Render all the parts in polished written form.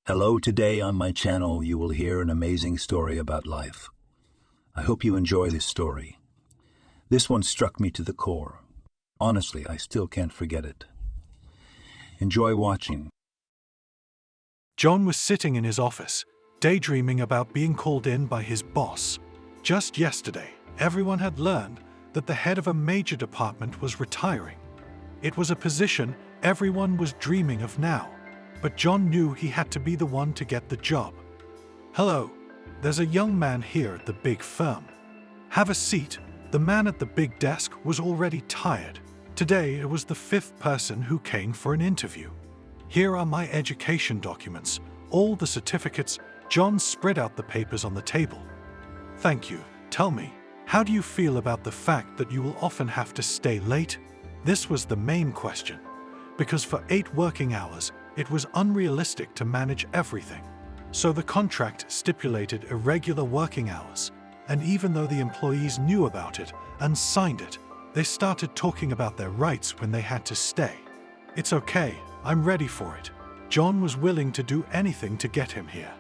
Hello, today on my channel you will hear an amazing story about life. I hope you enjoy this story. This one struck me to the core. Honestly, I still can't forget it. Enjoy watching. John was sitting in his office, daydreaming about being called in by his boss. Just yesterday, everyone had learned that the head of a major department was retiring. It was a position everyone was dreaming of now, but John knew he had to be the one to get the job. "Hello, there's a young man here at the big firm. Have a seat." The man at the big desk was already tired. Today it was the fifth person who came for an interview. "Here are my education documents, all the certificates." John spread out the papers on the table. "Thank you. Tell me, how do you feel about the fact that you will often have to stay late?" This was the main question, because for 8 working hours, it was unrealistic to manage everything. So the contract stipulated irregular working hours, and even though the employees knew about it and signed it, they started talking about their rights when they had to stay. "It's okay, I'm ready for it." John was willing to do anything to get him here.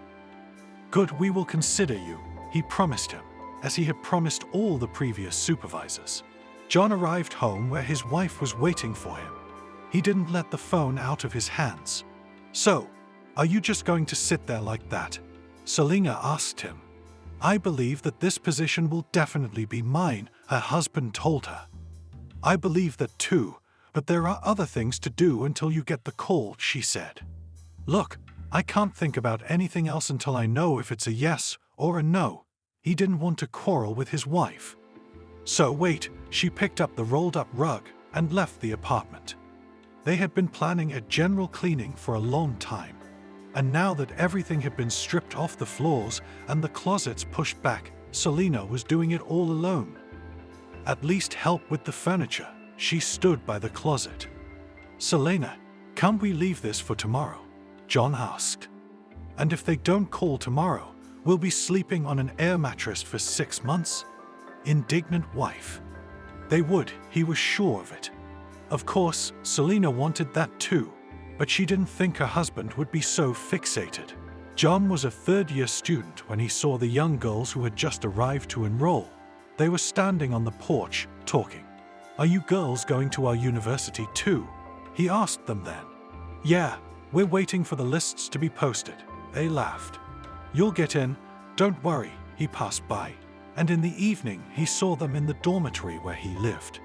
"Good, we will consider you," he promised him, as he had promised all the previous supervisors. John arrived home where his wife was waiting for him. He didn't let the phone out of his hands. "So, are you just going to sit there like that?" Selina asked him. "I believe that this position will definitely be mine," her husband told her. "I believe that too, but there are other things to do until you get the call," she said. "Look, I can't think about anything else until I know if it's a yes or a no." He didn't want to quarrel with his wife. "So wait," she picked up the rolled-up rug and left the apartment. They had been planning a general cleaning for a long time, and now that everything had been stripped off the floors and the closets pushed back, Selina was doing it all alone. "At least help with the furniture." She stood by the closet. "Selina, can't we leave this for tomorrow?" John asked. "And if they don't call tomorrow, we'll be sleeping on an air mattress for 6 months?" Indignant wife. They would, he was sure of it. Of course, Selina wanted that too, but she didn't think her husband would be so fixated. John was a third-year student when he saw the young girls who had just arrived to enroll. They were standing on the porch, talking. "Are you girls going to our university too?" he asked them then. "Yeah, we're waiting for the lists to be posted," they laughed. "You'll get in, don't worry." He passed by, and in the evening he saw them in the dormitory where he lived.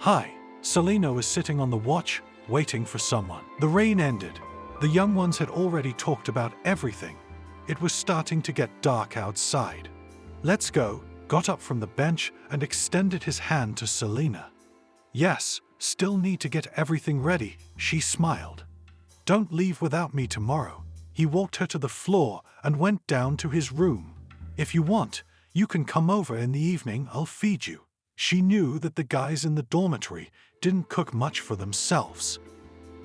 "Hi." Selina was sitting on the watch, waiting for someone. The rain ended. The young ones had already talked about everything. It was starting to get dark outside. "Let's go," got up from the bench and extended his hand to Selina. "Yes, still need to get everything ready," she smiled. "Don't leave without me tomorrow." He walked her to the floor and went down to his room. "If you want, you can come over in the evening, I'll feed you." She knew that the guys in the dormitory didn't cook much for themselves.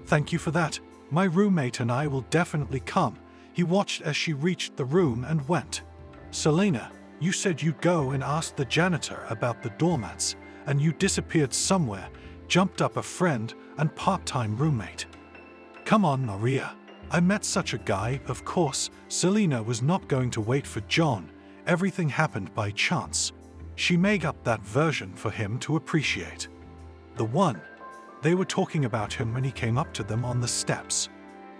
"Thank you for that. My roommate and I will definitely come." He watched as she reached the room and went. "Selina, you said you'd go and ask the janitor about the doormats, and you disappeared somewhere," jumped up a friend and part-time roommate. "Come on, Maria. I met such a guy." Of course, Selina was not going to wait for John. Everything happened by chance. She made up that version for him to appreciate. The one. They were talking about him when he came up to them on the steps.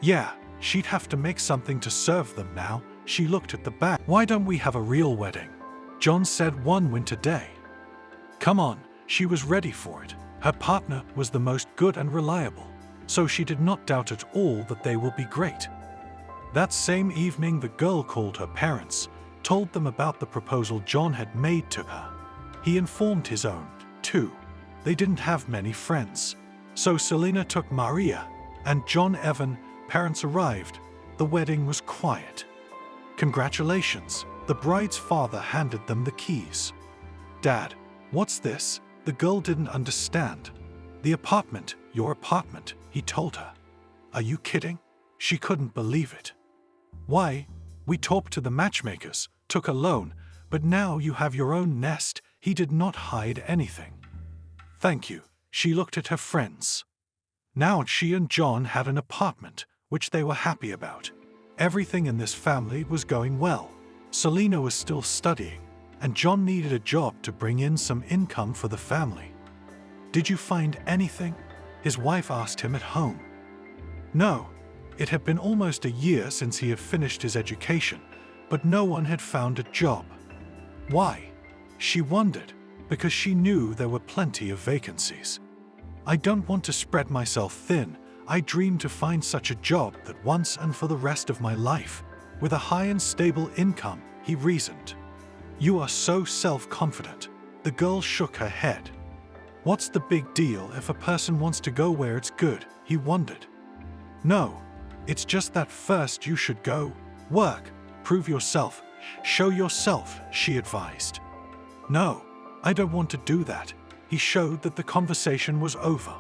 Yeah, she'd have to make something to serve them now. She looked at the bag. "Why don't we have a real wedding?" John said one winter day. Come on, she was ready for it. Her partner was the most good and reliable, so she did not doubt at all that they will be great. That same evening the girl called her parents, told them about the proposal John had made to her. He informed his own, too. They didn't have many friends. So Selina took Maria, and John Evan. Parents arrived. The wedding was quiet. "Congratulations." The bride's father handed them the keys. "Dad, what's this?" The girl didn't understand. "The apartment, your apartment," he told her. "Are you kidding?" She couldn't believe it. "Why? We talked to the matchmakers, took a loan, but now you have your own nest." He did not hide anything. "Thank you." She looked at her friends. Now she and John had an apartment, which they were happy about. Everything in this family was going well. Selena was still studying, and John needed a job to bring in some income for the family. "Did you find anything?" his wife asked him at home. No, it had been almost a year since he had finished his education, but no one had found a job. Why? She wondered, because she knew there were plenty of vacancies. "I don't want to spread myself thin. I dream to find such a job that once and for the rest of my life, with a high and stable income," he reasoned. "You are so self-confident." The girl shook her head. "What's the big deal if a person wants to go where it's good?" he wondered. "No, it's just that first you should go, work, prove yourself, show yourself," she advised. "No, I don't want to do that." He showed that the conversation was over.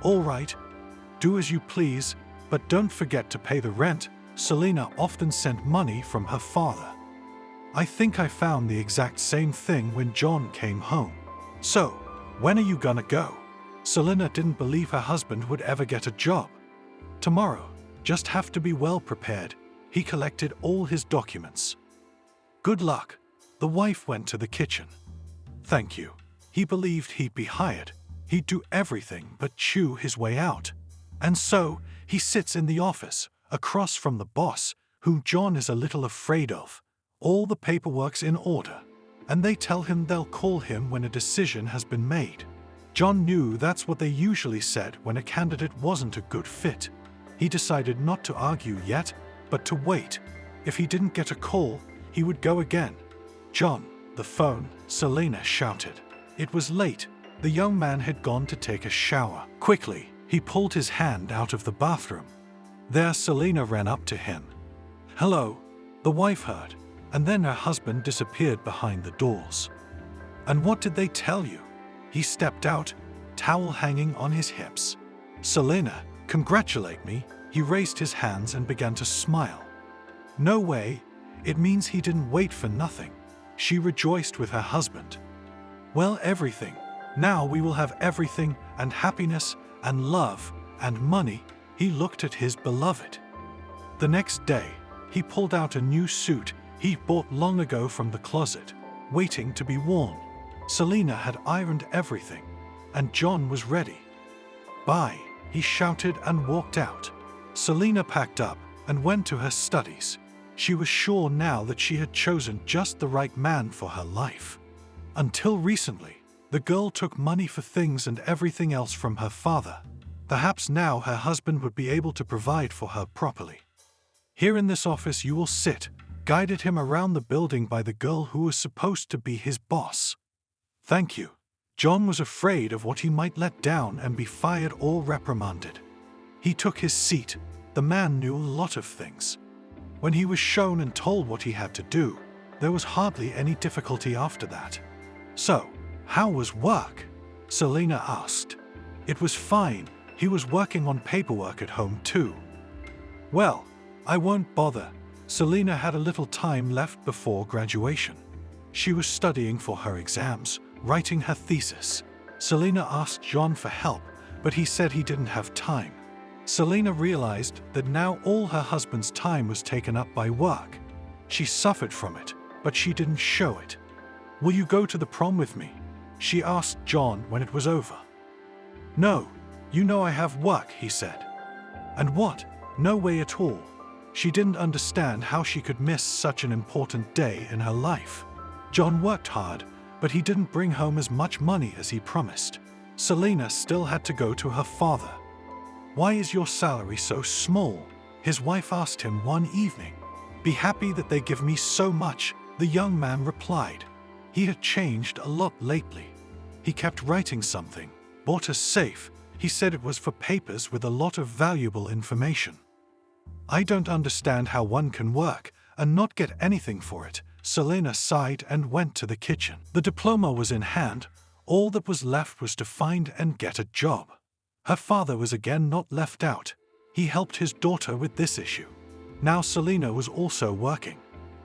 "All right, do as you please, but don't forget to pay the rent." Selena often sent money from her father. "I think I found the exact same thing when John came home. So, when are you gonna go?" Selena didn't believe her husband would ever get a job. "Tomorrow, just have to be well prepared." He collected all his documents. "Good luck." The wife went to the kitchen. "Thank you." He believed he'd be hired. He'd do everything but chew his way out. And so, he sits in the office, across from the boss, whom John is a little afraid of. All the paperwork's in order, and they tell him they'll call him when a decision has been made. John knew that's what they usually said when a candidate wasn't a good fit. He decided not to argue yet, but to wait. If he didn't get a call, he would go again. "John, the phone," Selena shouted. It was late. The young man had gone to take a shower. Quickly, he pulled his hand out of the bathroom. There, Selena ran up to him. "Hello," the wife heard, and then her husband disappeared behind the doors. "And what did they tell you?" He stepped out, towel hanging on his hips. "Selena, congratulate me." He raised his hands and began to smile. "No way. It means he didn't wait for nothing." She rejoiced with her husband. "Well, everything. Now we will have everything, and happiness, and love, and money." He looked at his beloved. The next day, he pulled out a new suit he bought long ago from the closet, waiting to be worn. Selena had ironed everything, and John was ready. "Bye," he shouted and walked out. Selena packed up and went to her studies. She was sure now that she had chosen just the right man for her life. Until recently, the girl took money for things and everything else from her father. Perhaps now her husband would be able to provide for her properly. "Here in this office you will sit," guided him around the building by the girl who was supposed to be his boss. "Thank you." John was afraid of what he might let down and be fired or reprimanded. He took his seat. The man knew a lot of things. When he was shown and told what he had to do, there was hardly any difficulty after that. "So, how was work?" Selena asked. It was fine. He was working on paperwork at home too. "Well, I won't bother." Selena had a little time left before graduation. She was studying for her exams, writing her thesis. Selena asked John for help, but he said he didn't have time. Selena realized that now all her husband's time was taken up by work. She suffered from it, but she didn't show it. "Will you go to the prom with me?" she asked John when it was over. "No, you know I have work," he said. "And what? No way at all." She didn't understand how she could miss such an important day in her life. John worked hard, but he didn't bring home as much money as he promised. Selena still had to go to her father. "Why is your salary so small?" his wife asked him one evening. "Be happy that they give me so much," the young man replied. He had changed a lot lately. He kept writing something, bought a safe. He said it was for papers with a lot of valuable information. "I don't understand how one can work and not get anything for it." Selena sighed and went to the kitchen. The diploma was in hand. All that was left was to find and get a job. Her father was again not left out. He helped his daughter with this issue. Now Selena was also working.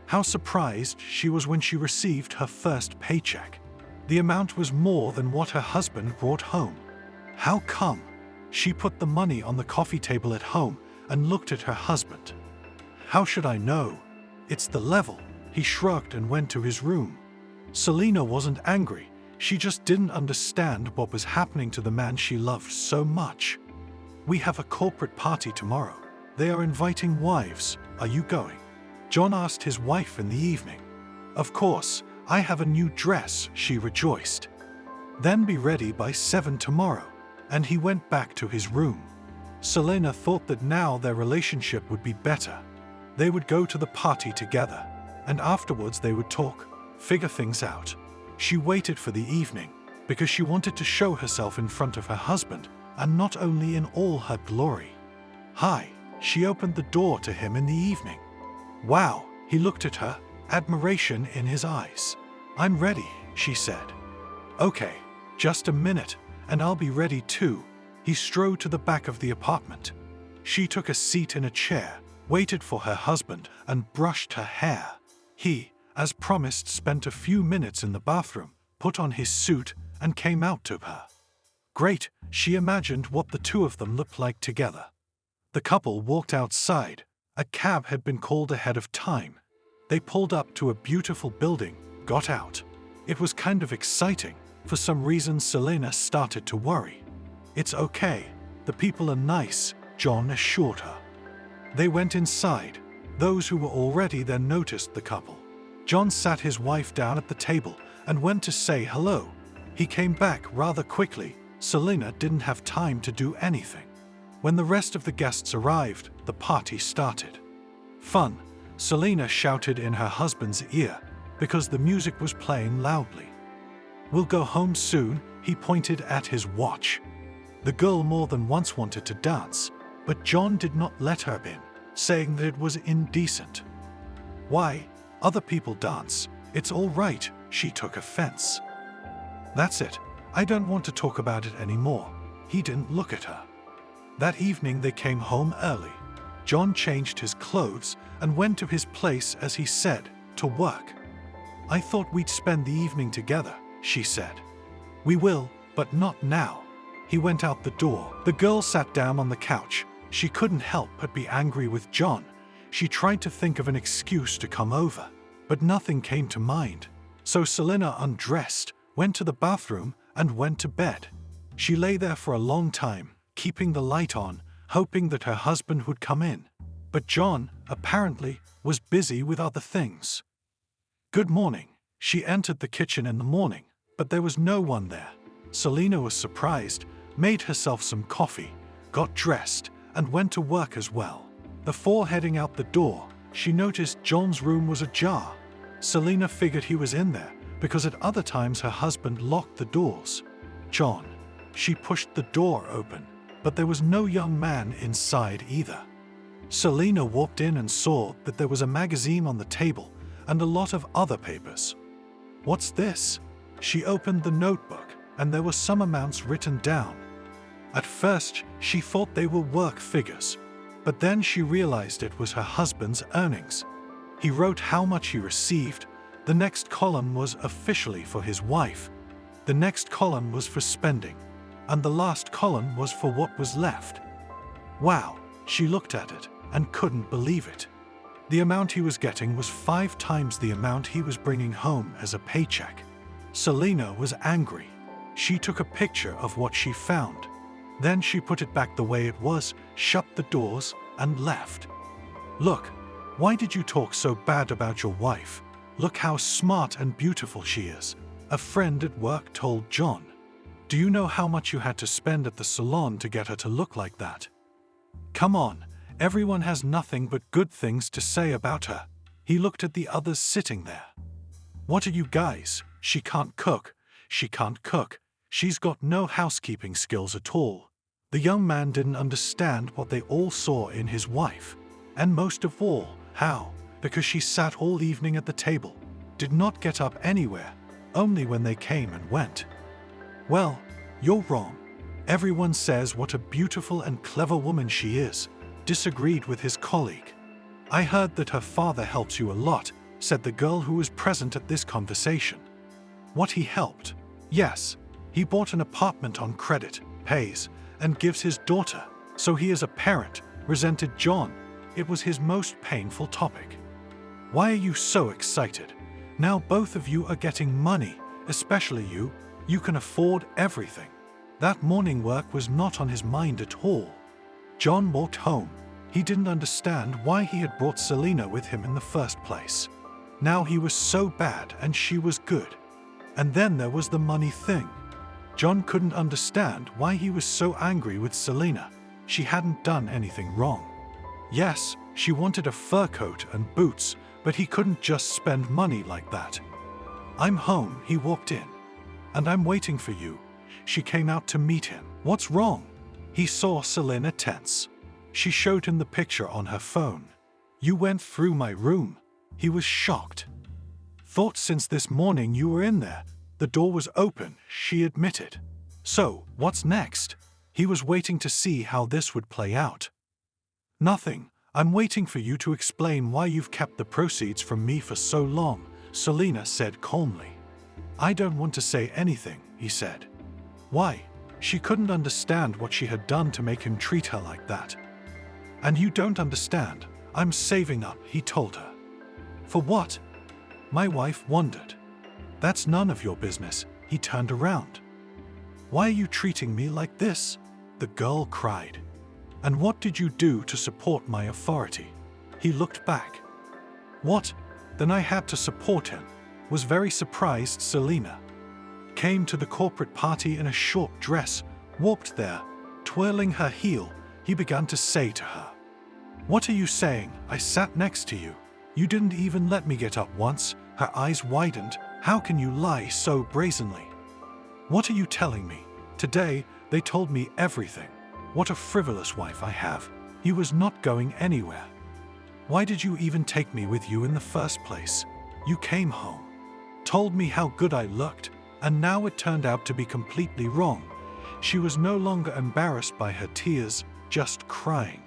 How surprised she was when she received her first paycheck. The amount was more than what her husband brought home. How come? She put the money on the coffee table at home and looked at her husband. How should I know? It's the level. He shrugged and went to his room. Selena wasn't angry. She just didn't understand what was happening to the man she loved so much. We have a corporate party tomorrow. They are inviting wives. Are you going? John asked his wife in the evening. Of course, I have a new dress, she rejoiced. Then be ready by 7 tomorrow. And he went back to his room. Selena thought that now their relationship would be better. They would go to the party together, and afterwards they would talk, figure things out. She waited for the evening because she wanted to show herself in front of her husband, and not only in all her glory. Hi, she opened the door to him in the evening. Wow, he looked at her, admiration in his eyes. I'm ready, she said. Okay, just a minute, and I'll be ready too. He strode to the back of the apartment. She took a seat in a chair, waited for her husband, and brushed her hair. He, as promised, spent a few minutes in the bathroom, put on his suit, and came out to her. Great, she imagined what the two of them looked like together. The couple walked outside. A cab had been called ahead of time. They pulled up to a beautiful building, got out. It was kind of exciting. For some reason, Selena started to worry. It's okay. The people are nice, John assured her. They went inside. Those who were already there noticed the couple. John sat his wife down at the table and went to say hello. He came back rather quickly. Selena didn't have time to do anything. When the rest of the guests arrived, the party started. Fun, Selena shouted in her husband's ear because the music was playing loudly. We'll go home soon, he pointed at his watch. The girl more than once wanted to dance, but John did not let her in, saying that it was indecent. Why? Other people dance. It's all right, she took offense. That's it. I don't want to talk about it anymore. He didn't look at her. That evening they came home early. John changed his clothes and went to his place, as he said, to work. I thought we'd spend the evening together, she said. We will, but not now. He went out the door. The girl sat down on the couch. She couldn't help but be angry with John. She tried to think of an excuse to come over, but nothing came to mind. So Selena undressed, went to the bathroom, and went to bed. She lay there for a long time, keeping the light on, hoping that her husband would come in. But John, apparently, was busy with other things. Good morning. She entered the kitchen in the morning, but there was no one there. Selena was surprised, made herself some coffee, got dressed, and went to work as well. Before heading out the door, she noticed John's room was ajar. Selena figured he was in there because at other times her husband locked the doors. John. She pushed the door open, but there was no young man inside either. Selena walked in and saw that there was a magazine on the table and a lot of other papers. What's this? She opened the notebook, and there were some amounts written down. At first, she thought they were work figures, but then she realized it was her husband's earnings. He wrote how much he received. The next column was officially for his wife. The next column was for spending, and the last column was for what was left. Wow, she looked at it and couldn't believe it. The amount he was getting was 5 times the amount he was bringing home as a paycheck. Selena was angry. She took a picture of what she found. Then she put it back the way it was, shut the doors, and left. Look, why did you talk so bad about your wife? Look how smart and beautiful she is, a friend at work told John. Do you know how much you had to spend at the salon to get her to look like that? Come on, everyone has nothing but good things to say about her. He looked at the others sitting there. What are you guys? She can't cook. She can't cook. She's got no housekeeping skills at all. The young man didn't understand what they all saw in his wife. And most of all, how? Because she sat all evening at the table, did not get up anywhere, only when they came and went. Well, you're wrong. Everyone says what a beautiful and clever woman she is, disagreed with his colleague. I heard that her father helps you a lot, said the girl who was present at this conversation. What he helped? Yes, he bought an apartment on credit, pays, and gives his daughter, so he is a parent, resented John. it was his most painful topic. Why are you so excited? Now both of you are getting money, especially you. You can afford everything. That morning work was not on his mind at all. John walked home. He didn't understand why he had brought Selena with him in the first place. Now he was so bad and she was good. And then there was the money thing. John couldn't understand why he was so angry with Selena. She hadn't done anything wrong. Yes, she wanted a fur coat and boots, but he couldn't just spend money like that. I'm home, he walked in. And I'm waiting for you. She came out to meet him. What's wrong? He saw Selena tense. She showed him the picture on her phone. You went through my room. He was shocked. Thought since this morning you were in there. The door was open, she admitted. So, what's next? He was waiting to see how this would play out. Nothing. I'm waiting for you to explain why you've kept the proceeds from me for so long, Selena said calmly. I don't want to say anything, he said. Why? She couldn't understand what she had done to make him treat her like that. And you don't understand. I'm saving up, he told her. For what? My wife wondered. That's none of your business, he turned around. Why are you treating me like this? The girl cried. And what did you do to support my authority? He looked back. What? Then I had to support him, was very surprised Selena. Came to the corporate party in a short dress, walked there, twirling her heel, he began to say to her. What are you saying? I sat next to you. You didn't even let me get up once. Her eyes widened. How can you lie so brazenly? What are you telling me? Today, they told me everything. What a frivolous wife I have. He was not going anywhere. Why did you even take me with you in the first place? You came home, told me how good I looked, and now it turned out to be completely wrong. She was no longer embarrassed by her tears, just crying.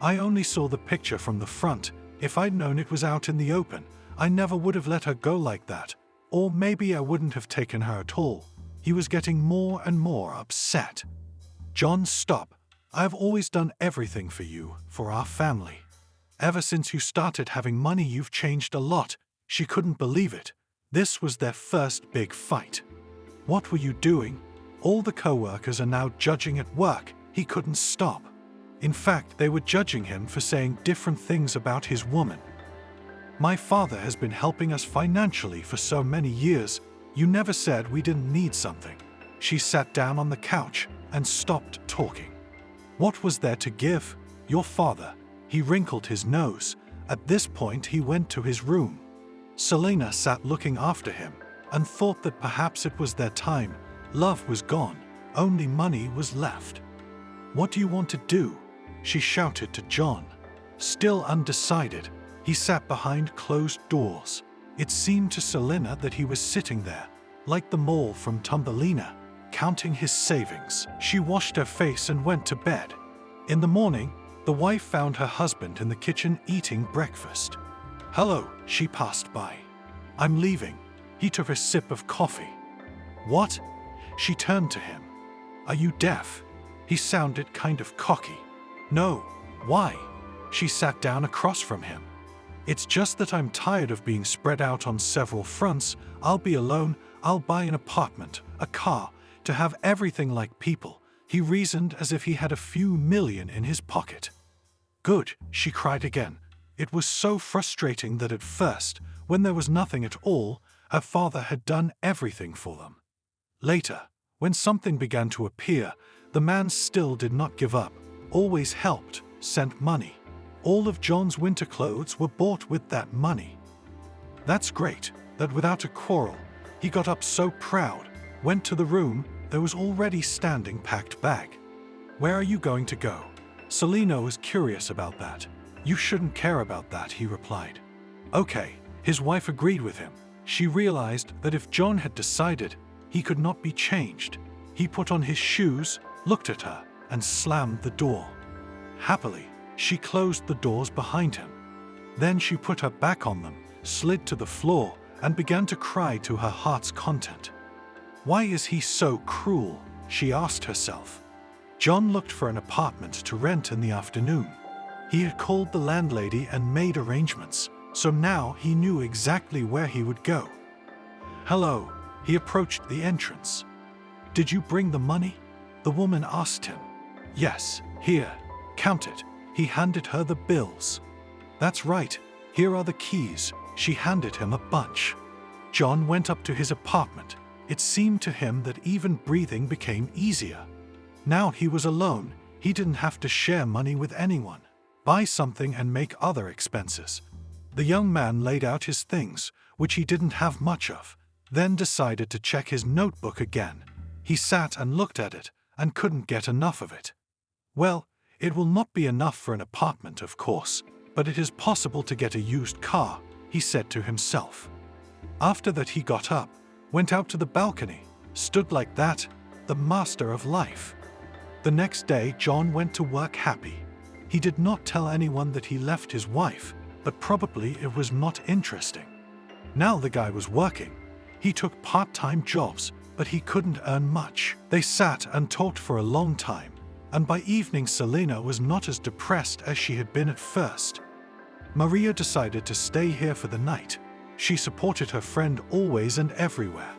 I only saw the picture from the front. If I'd known it was out in the open, I never would have let her go like that. Or maybe I wouldn't have taken her at all. He was getting more and more upset. John, stop. I've always done everything for you, for our family. Ever since you started having money, you've changed a lot. She couldn't believe it. This was their first big fight. What were you doing? All the co-workers are now judging at work. He couldn't stop. In fact, they were judging him for saying different things about his woman. My father has been helping us financially for so many years. You never said we didn't need something. She sat down on the couch and stopped talking. What was there to give? Your father. He wrinkled his nose. At this point, he went to his room. Selena sat looking after him and thought that perhaps it was their time. Love was gone. Only money was left. What do you want to do? She shouted to John. Still undecided, he sat behind closed doors. It seemed to Selena that he was sitting there, like the mole from Thumbelina, counting his savings. She washed her face and went to bed. In the morning, the wife found her husband in the kitchen eating breakfast. Hello, she passed by. I'm leaving. He took a sip of coffee. What? She turned to him. Are you deaf? He sounded kind of cocky. No. Why? She sat down across from him. It's just that I'm tired of being spread out on several fronts. I'll be alone. I'll buy an apartment, a car, to have everything like people. He reasoned as if he had a few million in his pocket. Good, she cried again. It was so frustrating that at first, when there was nothing at all, her father had done everything for them. Later, when something began to appear, the man still did not give up, always helped, sent money. All of John's winter clothes were bought with that money. That's great, that without a quarrel, he got up so proud, went to the room, there was already standing packed bag. Where are you going to go? Selena was curious about that. You shouldn't care about that, he replied. Okay, his wife agreed with him. She realized that if John had decided, he could not be changed. He put on his shoes, looked at her, and slammed the door. Happily, she closed the doors behind him. Then she put her back on them, slid to the floor, and began to cry to her heart's content. Why is he so cruel? She asked herself. John looked for an apartment to rent in the afternoon. He had called the landlady and made arrangements, so now he knew exactly where he would go. "Hello," he approached the entrance. "Did you bring the money?" the woman asked him. "Yes, here, count it." He handed her the bills. "That's right, here are the keys." She handed him a bunch. John went up to his apartment. It seemed to him that even breathing became easier. Now he was alone. He didn't have to share money with anyone, buy something and make other expenses. The young man laid out his things, which he didn't have much of, then decided to check his notebook again. He sat and looked at it and couldn't get enough of it. Well, it will not be enough for an apartment, of course, but it is possible to get a used car, he said to himself. After that he got up, went out to the balcony, stood like that, the master of life. The next day John went to work happy. He did not tell anyone that he left his wife, but probably it was not interesting. Now the guy was working. He took part-time jobs, but he couldn't earn much. They sat and talked for a long time, and by evening Selena was not as depressed as she had been at first. Maria decided to stay here for the night. She supported her friend always and everywhere.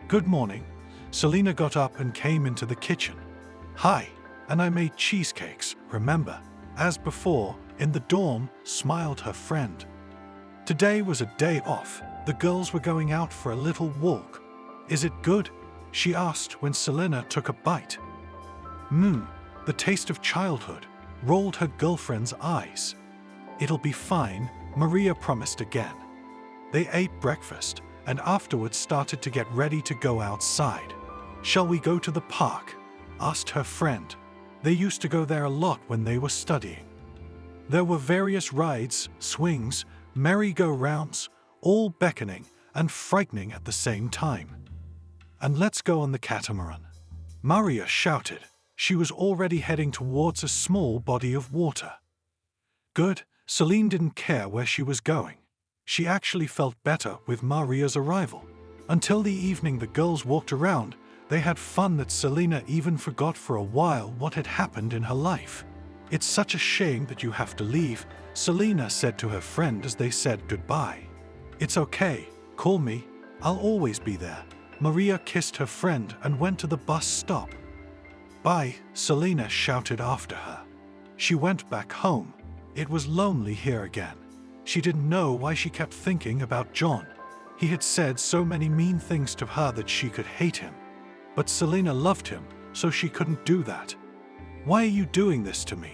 "Good morning." Selena got up and came into the kitchen. "Hi, and I made cheesecakes, remember?" As before, in the dorm, smiled her friend. Today was a day off. The girls were going out for a little walk. "Is it good?" she asked when Selena took a bite. The taste of childhood," rolled her girlfriend's eyes. "It'll be fine," Maria promised again. They ate breakfast and afterwards started to get ready to go outside. "Shall we go to the park?" asked her friend. They used to go there a lot when they were studying. There were various rides, swings, merry-go-rounds, all beckoning and frightening at the same time. "And let's go on the catamaran," Maria shouted. She was already heading towards a small body of water. Good, Celine didn't care where she was going. She actually felt better with Maria's arrival. Until the evening the girls walked around. They had fun that Selena even forgot for a while what had happened in her life. "It's such a shame that you have to leave," Selena said to her friend as they said goodbye. "It's okay, call me, I'll always be there." Maria kissed her friend and went to the bus stop. "Bye," Selena shouted after her. She went back home. It was lonely here again. She didn't know why she kept thinking about John. He had said so many mean things to her that she could hate him. But Selena loved him, so she couldn't do that. "Why are you doing this to me?"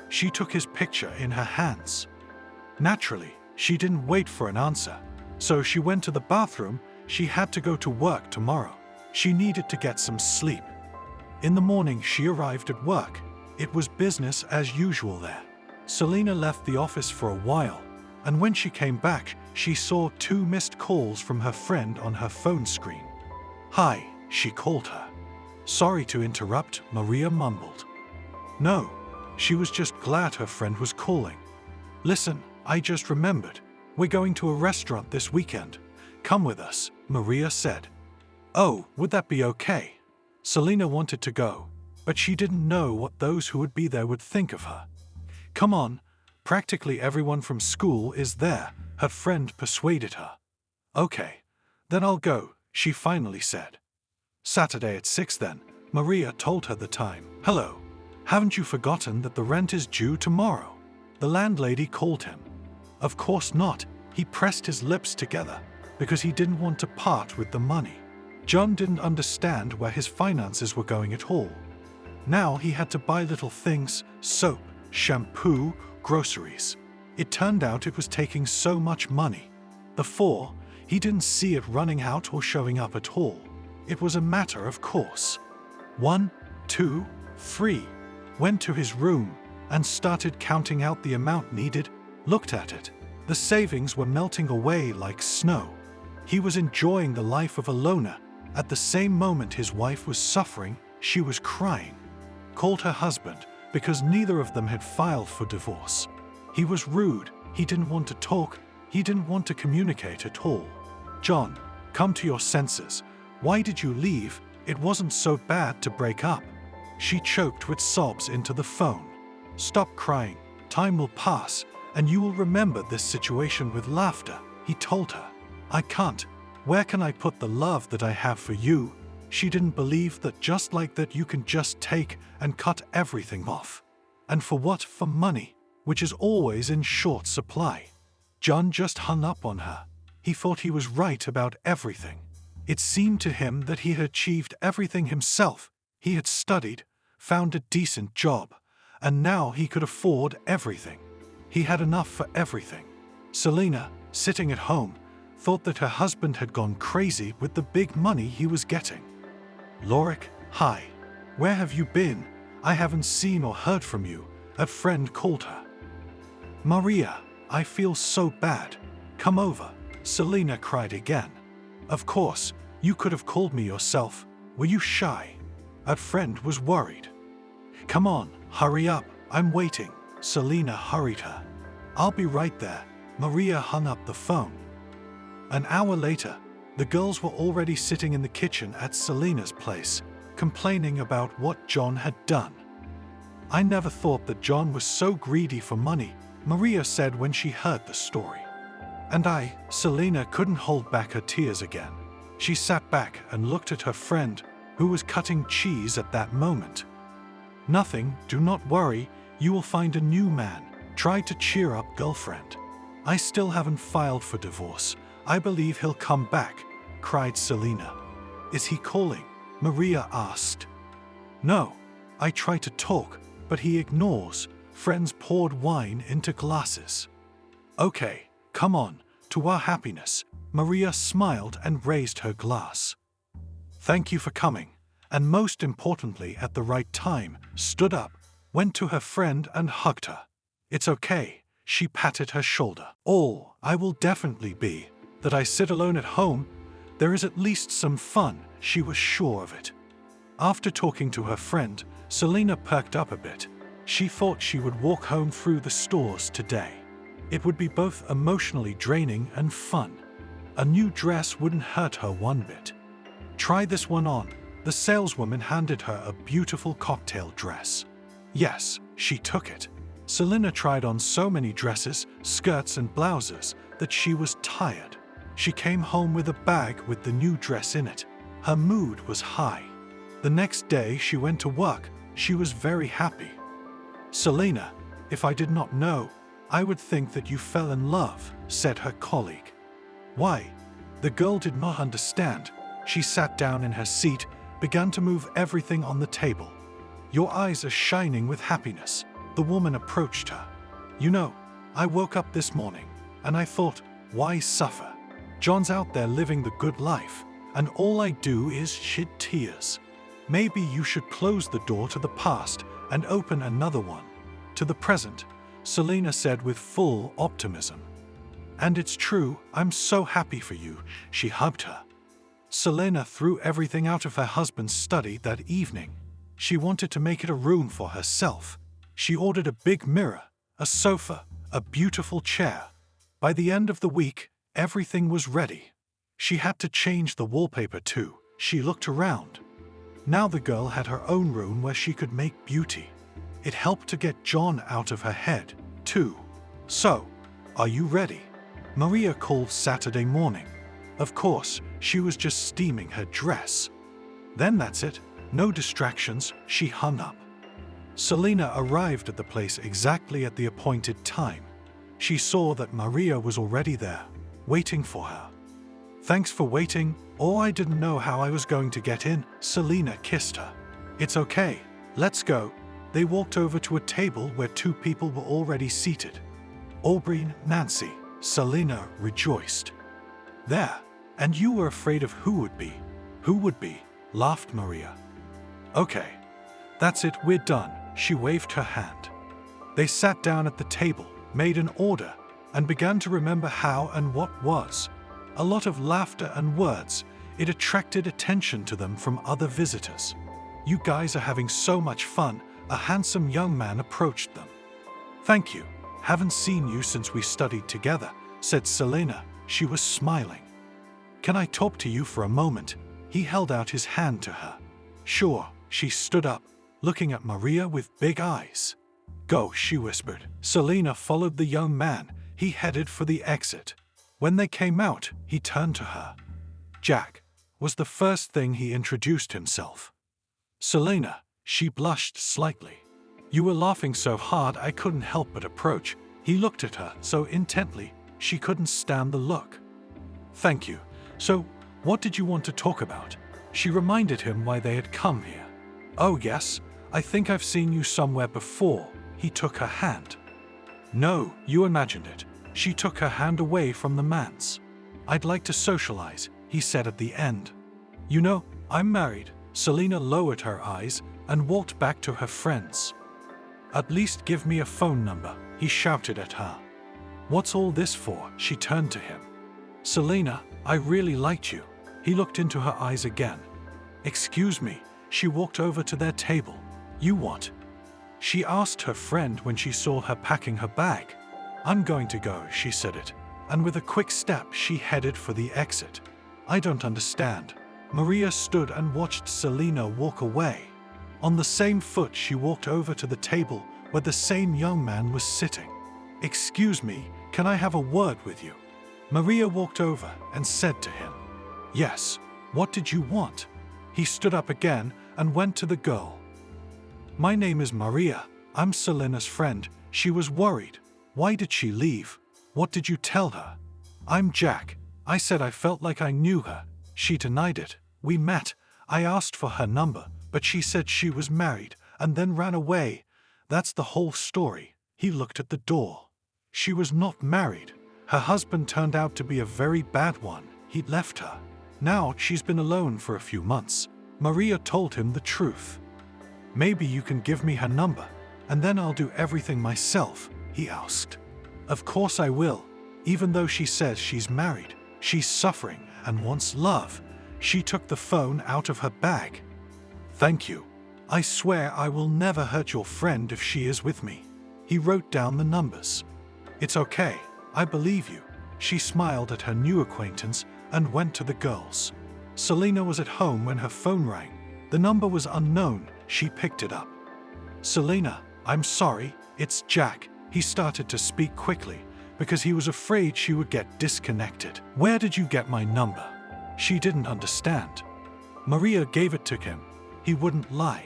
She took his picture in her hands. Naturally, she didn't wait for an answer. So she went to the bathroom. She had to go to work tomorrow. She needed to get some sleep. In the morning she arrived at work. It was business as usual there. Selena left the office for a while, and when she came back, she saw 2 missed calls from her friend on her phone screen. "Hi," she called her. "Sorry to interrupt," Maria mumbled. No, she was just glad her friend was calling. "Listen, I just remembered. We're going to a restaurant this weekend. Come with us," Maria said. "Oh, would that be okay?" Selena wanted to go, but she didn't know what those who would be there would think of her. "Come on, practically everyone from school is there," her friend persuaded her. "Okay, then I'll go," she finally said. "Saturday at 6 then," Maria told her the time. "Hello, haven't you forgotten that the rent is due tomorrow?" The landlady called him. Of course not. He pressed his lips together because he didn't want to part with the money. John didn't understand where his finances were going at all. Now he had to buy little things, soap, shampoo, groceries. It turned out it was taking so much money. Before, he didn't see it running out or showing up at all. It was a matter of course. 1, 2, 3. Went to his room and started counting out the amount needed, looked at it. The savings were melting away like snow. He was enjoying the life of a loner. At the same moment his wife was suffering, she was crying. Called her husband because neither of them had filed for divorce. He was rude, he didn't want to talk, he didn't want to communicate at all. "John, come to your senses. Why did you leave? It wasn't so bad to break up." She choked with sobs into the phone. "Stop crying. Time will pass, and you will remember this situation with laughter, he told her. I can't. Where can I put the love that I have for you? She didn't believe that just like that you can just take and cut everything off. And for what? For money, which is always in short supply. John just hung up on her. He thought he was right about everything. It seemed to him that he had achieved everything himself. He had studied, found a decent job, and now he could afford everything. He had enough for everything. Selina, sitting at home, thought that her husband had gone crazy with the big money he was getting. Lorik, hi. Where have you been? I haven't seen or heard from you, a friend called her. Maria, I feel so bad. Come over, Selina cried again. Of course, you could have called me yourself. Were you shy? A friend was worried. Come on, hurry up, I'm waiting. Selina hurried her. I'll be right there. Maria hung up the phone. An hour later, the girls were already sitting in the kitchen at Selina's place, complaining about what John had done. I never thought that John was so greedy for money, Maria said when she heard the story. And Selina couldn't hold back her tears again. She sat back and looked at her friend, who was cutting cheese at that moment. Nothing, do not worry, you will find a new man. Try to cheer up, girlfriend. I still haven't filed for divorce. I believe he'll come back, cried Selina. Is he calling? Maria asked. No, I try to talk, but he ignores. Friends poured wine into glasses. Okay, come on, to our happiness. Maria smiled and raised her glass. Thank you for coming, and most importantly at the right time, stood up, went to her friend and hugged her. It's okay, she patted her shoulder. Oh, I will definitely be. That I sit alone at home, there is at least some fun, she was sure of it. After talking to her friend, Selina perked up a bit. She thought she would walk home through the stores today. It would be both emotionally draining and fun. A new dress wouldn't hurt her one bit. Try this one on. The saleswoman handed her a beautiful cocktail dress. Yes, she took it. Selina tried on so many dresses, skirts and blouses that she was tired. She came home with a bag with the new dress in it. Her mood was high. The next day she went to work. She was very happy. Selina, if I did not know, I would think that you fell in love, said her colleague. Why? The girl did not understand. She sat down in her seat, began to move everything on the table. Your eyes are shining with happiness. The woman approached her. You know, I woke up this morning, and I thought, why suffer? John's out there living the good life, and all I do is shed tears. Maybe you should close the door to the past and open another one. To the present, Selina said with full optimism. And it's true, I'm so happy for you, she hugged her. Selina threw everything out of her husband's study that evening. She wanted to make it a room for herself. She ordered a big mirror, a sofa, a beautiful chair. By the end of the week, everything was ready. She had to change the wallpaper too. She looked around. Now the girl had her own room where she could make beauty. It helped to get John out of her head, too. So, are you ready? Maria called Saturday morning. Of course, she was just steaming her dress. Then that's it. No distractions, she hung up. Selina arrived at the place exactly at the appointed time. She saw that Maria was already there, waiting for her. Thanks for waiting. Oh, I didn't know how I was going to get in. Selina kissed her. It's okay. Let's go. They walked over to a table where two people were already seated. Aubrey, Nancy. Selina rejoiced. There. And you were afraid of who would be? Who would be? Laughed Maria. Okay. That's it, we're done. She waved her hand. They sat down at the table, made an order, and began to remember how and what was. A lot of laughter and words. It attracted attention to them from other visitors. You guys are having so much fun. A handsome young man approached them. Thank you. Haven't seen you since we studied together, said Selina. She was smiling. Can I talk to you for a moment? He held out his hand to her. Sure. She stood up, looking at Maria with big eyes. Go, she whispered. Selena followed the young man. He headed for the exit. When they came out, he turned to her. Jack was the first thing he introduced himself. Selena, she blushed slightly. You were laughing so hard I couldn't help but approach. He looked at her so intently she couldn't stand the look. Thank you. So, what did you want to talk about? She reminded him why they had come here. Oh yes, I think I've seen you somewhere before. He took her hand. No, you imagined it. She took her hand away from the man's. I'd like to socialize, he said at the end. You know, I'm married. Selena lowered her eyes and walked back to her friends. At least give me a phone number, he shouted at her. What's all this for? She turned to him. Selena, I really liked you. He looked into her eyes again. Excuse me. She walked over to their table. You what? She asked her friend when she saw her packing her bag. I'm going to go, she said it, and with a quick step she headed for the exit. I don't understand. Maria stood and watched Selena walk away. On the same foot she walked over to the table where the same young man was sitting. Excuse me, can I have a word with you? Maria walked over and said to him. Yes, what did you want? He stood up again and went to the girl. My name is Maria. I'm Selena's friend. She was worried. Why did she leave? What did you tell her? I'm Jack. I said I felt like I knew her. She denied it. We met. I asked for her number, but she said she was married and then ran away. That's the whole story. He looked at the door. She was not married. Her husband turned out to be a very bad one. He'd left her. Now she's been alone for a few months. Maria told him the truth. Maybe you can give me her number, and then I'll do everything myself, he asked. Of course I will. Even though she says she's married, she's suffering and wants love. She took the phone out of her bag. Thank you. I swear I will never hurt your friend if she is with me. He wrote down the numbers. It's okay. I believe you. She smiled at her new acquaintance and went to the girls. Selena was at home when her phone rang. The number was unknown. She picked it up. Selena, I'm sorry, it's Jack. He started to speak quickly because he was afraid she would get disconnected. Where did you get my number? She didn't understand. Maria gave it to him. He wouldn't lie.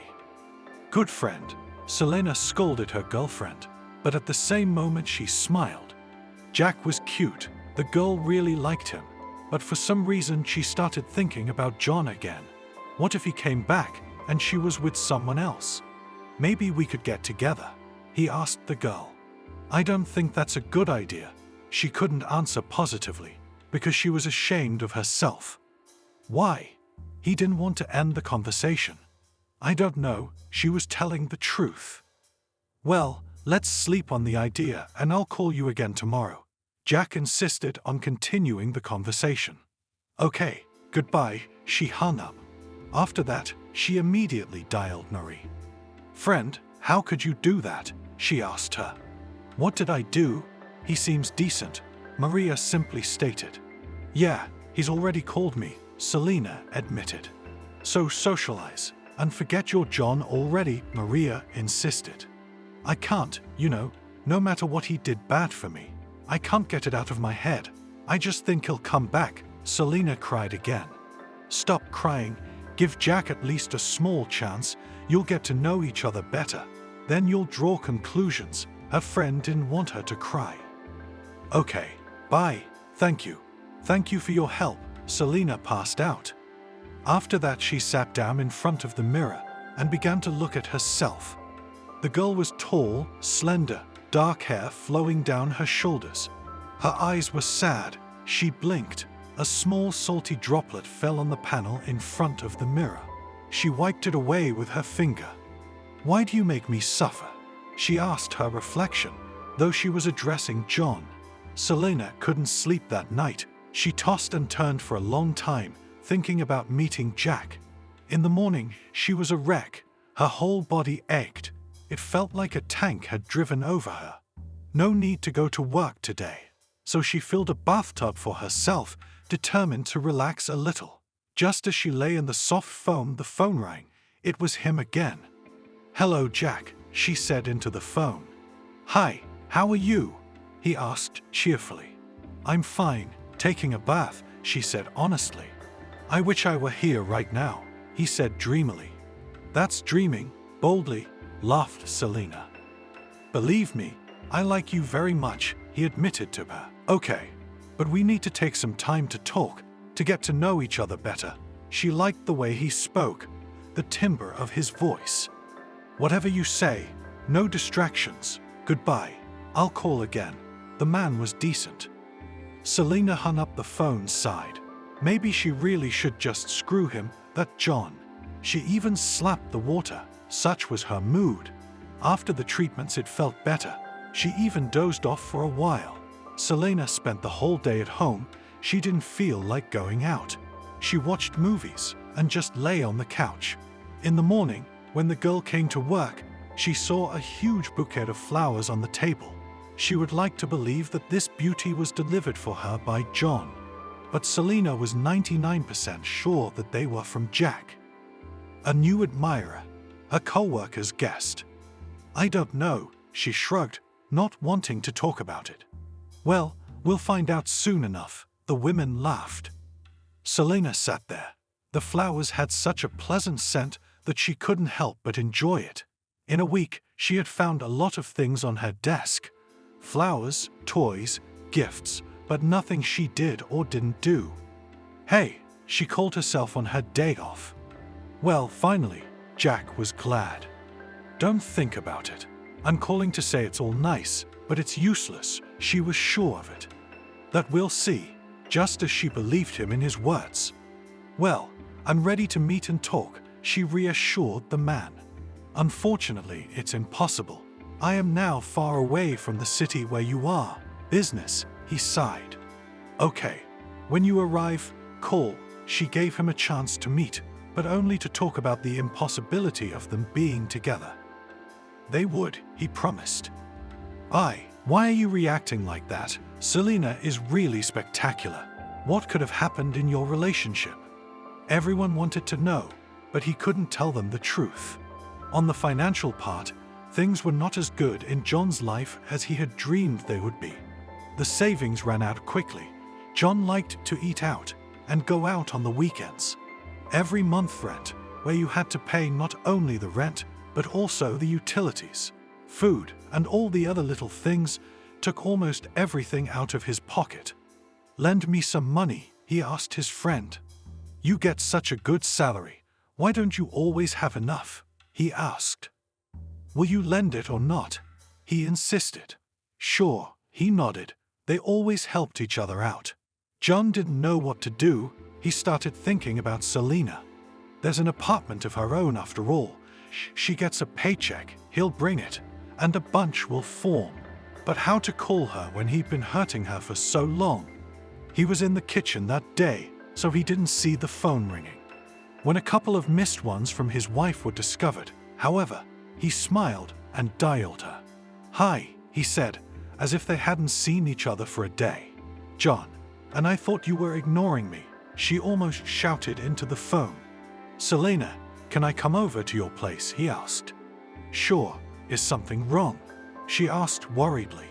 Good friend. Selena scolded her girlfriend, but at the same moment she smiled. Jack was cute. The girl really liked him, but for some reason she started thinking about John again. What if he came back and she was with someone else? Maybe we could get together, he asked the girl. I don't think that's a good idea. She couldn't answer positively because she was ashamed of herself. Why? He didn't want to end the conversation. I don't know, she was telling the truth. Well, let's sleep on the idea and I'll call you again tomorrow. Jack insisted on continuing the conversation. Okay, goodbye, she hung up. After that, she immediately dialed Marie. Friend, how could you do that? She asked her. What did I do? He seems decent, Maria simply stated. Yeah, he's already called me, Selena admitted. So socialize, and forget your John already, Maria insisted. I can't, no matter what he did bad for me. I can't get it out of my head. I just think he'll come back, Selena cried again. Stop crying. Give Jack at least a small chance. You'll get to know each other better. Then you'll draw conclusions. Her friend didn't want her to cry. Okay, bye. Thank you. Thank you for your help. Selena passed out. After that, she sat down in front of the mirror and began to look at herself. The girl was tall, slender, dark hair flowing down her shoulders. Her eyes were sad. She blinked. A small salty droplet fell on the panel in front of the mirror. She wiped it away with her finger. Why do you make me suffer? She asked her reflection, though she was addressing John. Selena couldn't sleep that night. She tossed and turned for a long time, thinking about meeting Jack. In the morning, she was a wreck. Her whole body ached. It felt like a tank had driven over her. No need to go to work today. So she filled a bathtub for herself, determined to relax a little. Just as she lay in the soft foam, the phone rang. It was him again. Hello, Jack, she said into the phone. "Hi, how are you?" he asked cheerfully. "I'm fine, taking a bath," she said honestly. "I wish I were here right now," he said dreamily. "That's dreaming," boldly laughed Selena. "Believe me, I like you very much," he admitted to her. "Okay, but we need to take some time to talk, to get to know each other better." She liked the way he spoke, the timbre of his voice. "Whatever you say, no distractions. Goodbye. I'll call again." The man was decent. Selena hung up the phone, sighed. Maybe she really should just screw him, that John. She even slapped the water, such was her mood. After the treatments it felt better. She even dozed off for a while. Selena spent the whole day at home. She didn't feel like going out. She watched movies and just lay on the couch. In the morning, when the girl came to work, she saw a huge bouquet of flowers on the table. She would like to believe that this beauty was delivered for her by John, but Selena was 99% sure that they were from Jack. A new admirer, a co-worker's guest. "I don't know," she shrugged, not wanting to talk about it. "Well, we'll find out soon enough," the women laughed. Selena sat there. The flowers had such a pleasant scent that she couldn't help but enjoy it. In a week, she had found a lot of things on her desk. Flowers, toys, gifts, but nothing she did or didn't do. "Hey," she called herself on her day off. Well, finally, Jack was glad. "Don't think about it. I'm calling to say it's all nice, but it's useless," she was sure of it. "That we'll see," just as she believed him in his words. "Well, I'm ready to meet and talk," she reassured the man. "Unfortunately, it's impossible. I am now far away from the city where you are. Business," he sighed. "Okay. When you arrive, call." She gave him a chance to meet, but only to talk about the impossibility of them being together. They would, he promised. Why are you reacting like that? Selena is really spectacular. What could have happened in your relationship?" Everyone wanted to know, but he couldn't tell them the truth. On the financial part, things were not as good in John's life as he had dreamed they would be. The savings ran out quickly. John liked to eat out and go out on the weekends. Every month rent, where you had to pay not only the rent, but also the utilities, food, and all the other little things, took almost everything out of his pocket. "Lend me some money," he asked his friend. "You get such a good salary. Why don't you always have enough?" he asked. "Will you lend it or not?" he insisted. "Sure," he nodded. They always helped each other out. John didn't know what to do. He started thinking about Selena. There's an apartment of her own after all. She gets a paycheck, he'll bring it, and a bunch will form. But how to call her when he'd been hurting her for so long? He was in the kitchen that day, so he didn't see the phone ringing. When a couple of missed ones from his wife were discovered, however, he smiled and dialed her. "Hi," he said, as if they hadn't seen each other for a day. "John, and I thought you were ignoring me," she almost shouted into the phone. "Selena, can I come over to your place?" he asked. "Sure. Is something wrong?" she asked worriedly.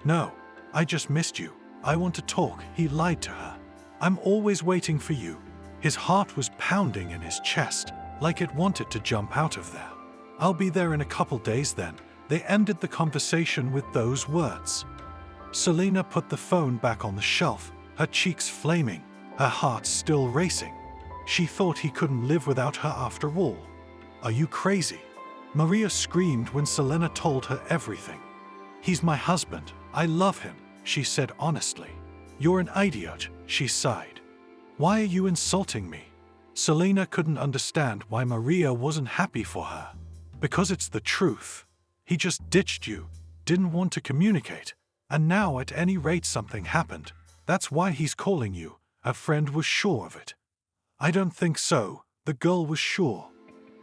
"No, I just missed you. I want to talk," he lied to her. "I'm always waiting for you." His heart was pounding in his chest, like it wanted to jump out of there. "I'll be there in a couple days then." They ended the conversation with those words. Selena put the phone back on the shelf, her cheeks flaming, her heart still racing. She thought he couldn't live without her after all. "Are you crazy?" Maria screamed when Selena told her everything. "He's my husband. I love him," she said honestly. "You're an idiot," she sighed. "Why are you insulting me?" Selena couldn't understand why Maria wasn't happy for her. "Because it's the truth. He just ditched you, didn't want to communicate, and now at any rate something happened. That's why he's calling you." Her friend was sure of it. "I don't think so," the girl was sure.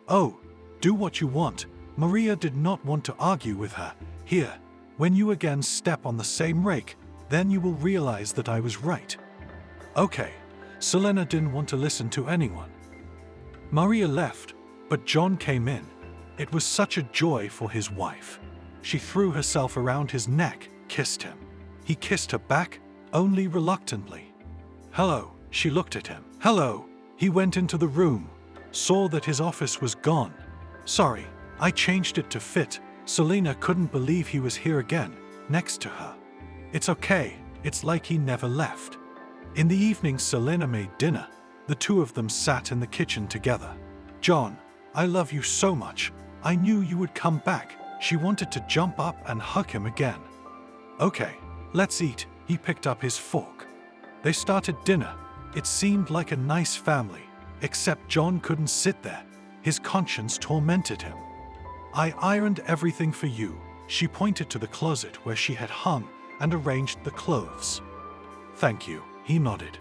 "Oh, do what you want." Maria did not want to argue with her. "Here, when you again step on the same rake, then you will realize that I was right." "Okay." Selena didn't want to listen to anyone. Maria left, but John came in. It was such a joy for his wife. She threw herself around his neck, kissed him. He kissed her back, only reluctantly. "Hello," she looked at him. "Hello." He went into the room, saw that his office was gone. "Sorry, I changed it to fit." Selena couldn't believe he was here again, next to her. "It's okay, it's like he never left." In the evening, Selena made dinner. The two of them sat in the kitchen together. "John, I love you so much. I knew you would come back." She wanted to jump up and hug him again. "Okay, let's eat." He picked up his fork. They started dinner. It seemed like a nice family, except John couldn't sit there. His conscience tormented him. "I ironed everything for you." She pointed to the closet where she had hung and arranged the clothes. "Thank you," he nodded.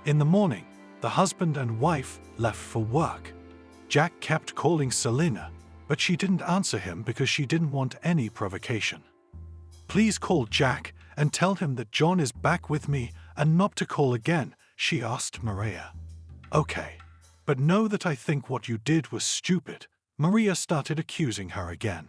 In the morning, the husband and wife left for work. Jack kept calling Selena, but she didn't answer him because she didn't want any provocation. "Please call Jack and tell him that John is back with me and not to call again," she asked Maria. "Okay, but know that I think what you did was stupid." Maria started accusing her again.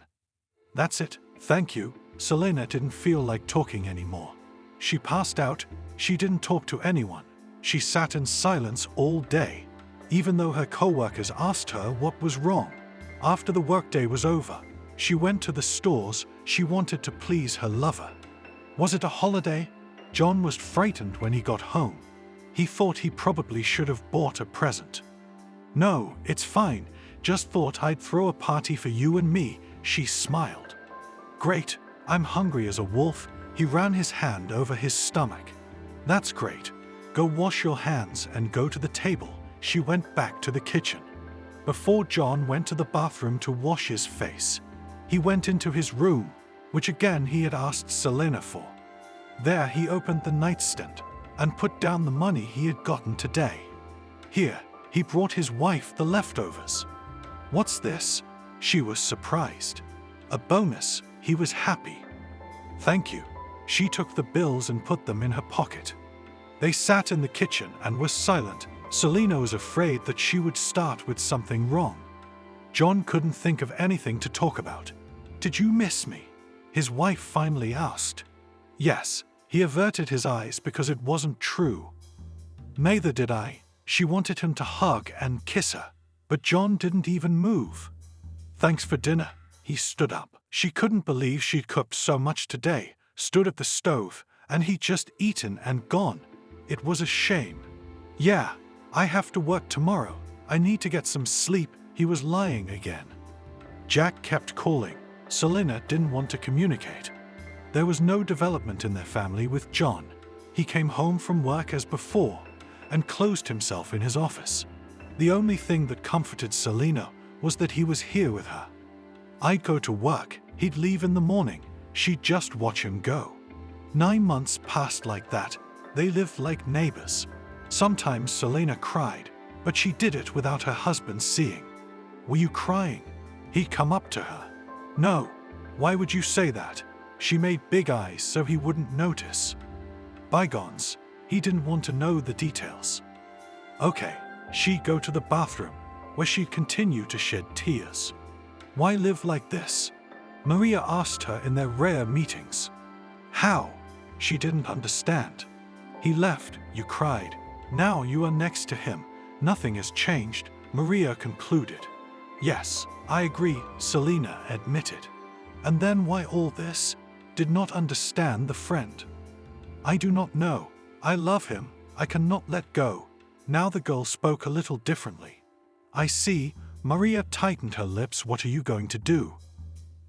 "That's it, thank you." Selena didn't feel like talking anymore. She passed out. She didn't talk to anyone. She sat in silence all day, even though her co-workers asked her what was wrong. After the workday was over, she went to the stores. She wanted to please her lover. Was it a holiday? John was frightened when he got home. He thought he probably should have bought a present. "No, it's fine. Just thought I'd throw a party for you and me," she smiled. "Great, I'm hungry as a wolf." He ran his hand over his stomach. "That's great. Go wash your hands and go to the table." She went back to the kitchen. Before John went to the bathroom to wash his face, he went into his room, which again he had asked Selena for. There he opened the nightstand and put down the money he had gotten today. Here, he brought his wife the leftovers. "What's this?" She was surprised. "A bonus." He was happy. "Thank you." She took the bills and put them in her pocket. They sat in the kitchen and were silent. Selena was afraid that she would start with something wrong. John couldn't think of anything to talk about. "Did you miss me?" his wife finally asked. "Yes." He averted his eyes because it wasn't true. "Neither did I." She wanted him to hug and kiss her, but John didn't even move. "Thanks for dinner." He stood up. She couldn't believe she'd cooked so much today, stood at the stove, and he'd just eaten and gone. It was a shame. "Yeah, I have to work tomorrow. I need to get some sleep." He was lying again. Jack kept calling. Selena didn't want to communicate. There was no development in their family with John. He came home from work as before and closed himself in his office. The only thing that comforted Selena was that he was here with her. I'd go to work, he'd leave in the morning, she'd just watch him go. 9 months passed like that. They lived like neighbors. Sometimes Selena cried, but she did it without her husband seeing. "Were you crying?" He'd come up to her. "No. Why would you say that?" She made big eyes so he wouldn't notice. Bygones. He didn't want to know the details. Okay, she'd go to the bathroom, where she'd continue to shed tears. Why live like this? Maria asked her in their rare meetings. How? She didn't understand. He left, you cried. Now you are next to him. Nothing has changed, Maria concluded. Yes, I agree, Selena admitted. And then why all this? Did not understand the friend. I do not know. I love him. I cannot let go. Now the girl spoke a little differently. I see. Maria tightened her lips. What are you going to do?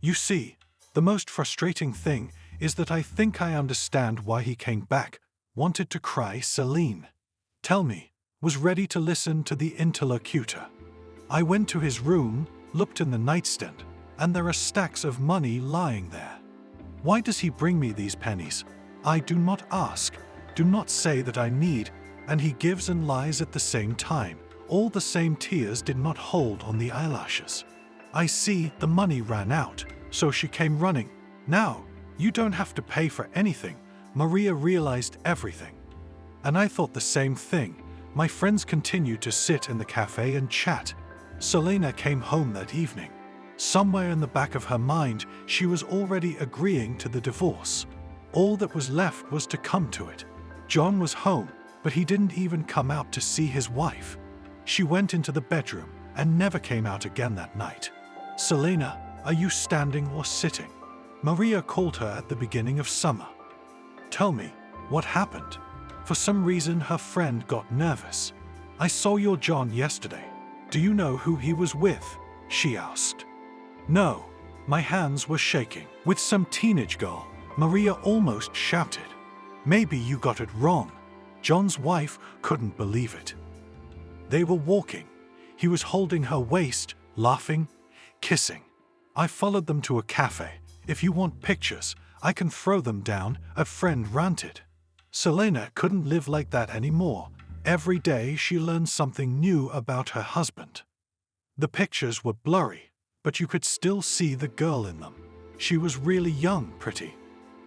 You see, the most frustrating thing is that I think I understand why he came back, wanted to cry. Celine. Tell me, was ready to listen to the interlocutor. I went to his room, looked in the nightstand, and there are stacks of money lying there. Why does he bring me these pennies? I do not ask, do not say that I need, and he gives and lies at the same time. All the same tears did not hold on the eyelashes. I see the money ran out, so she came running. Now, you don't have to pay for anything. Maria realized everything. And I thought the same thing. My friends continued to sit in the cafe and chat. Selena came home that evening. Somewhere in the back of her mind, she was already agreeing to the divorce. All that was left was to come to it. John was home, but he didn't even come out to see his wife. She went into the bedroom and never came out again that night. "Selena, are you standing or sitting?" Maria called her at the beginning of summer. "Tell me, what happened?" For some reason, her friend got nervous. "I saw your John yesterday. Do you know who he was with?" she asked. "No." My hands were shaking. "With some teenage girl," Maria almost shouted. "Maybe you got it wrong." John's wife couldn't believe it. They were walking. He was holding her waist, laughing, kissing. "I followed them to a cafe. If you want pictures, I can throw them down," a friend ranted. Selena couldn't live like that anymore. Every day she learned something new about her husband. The pictures were blurry, but you could still see the girl in them. She was really young, pretty.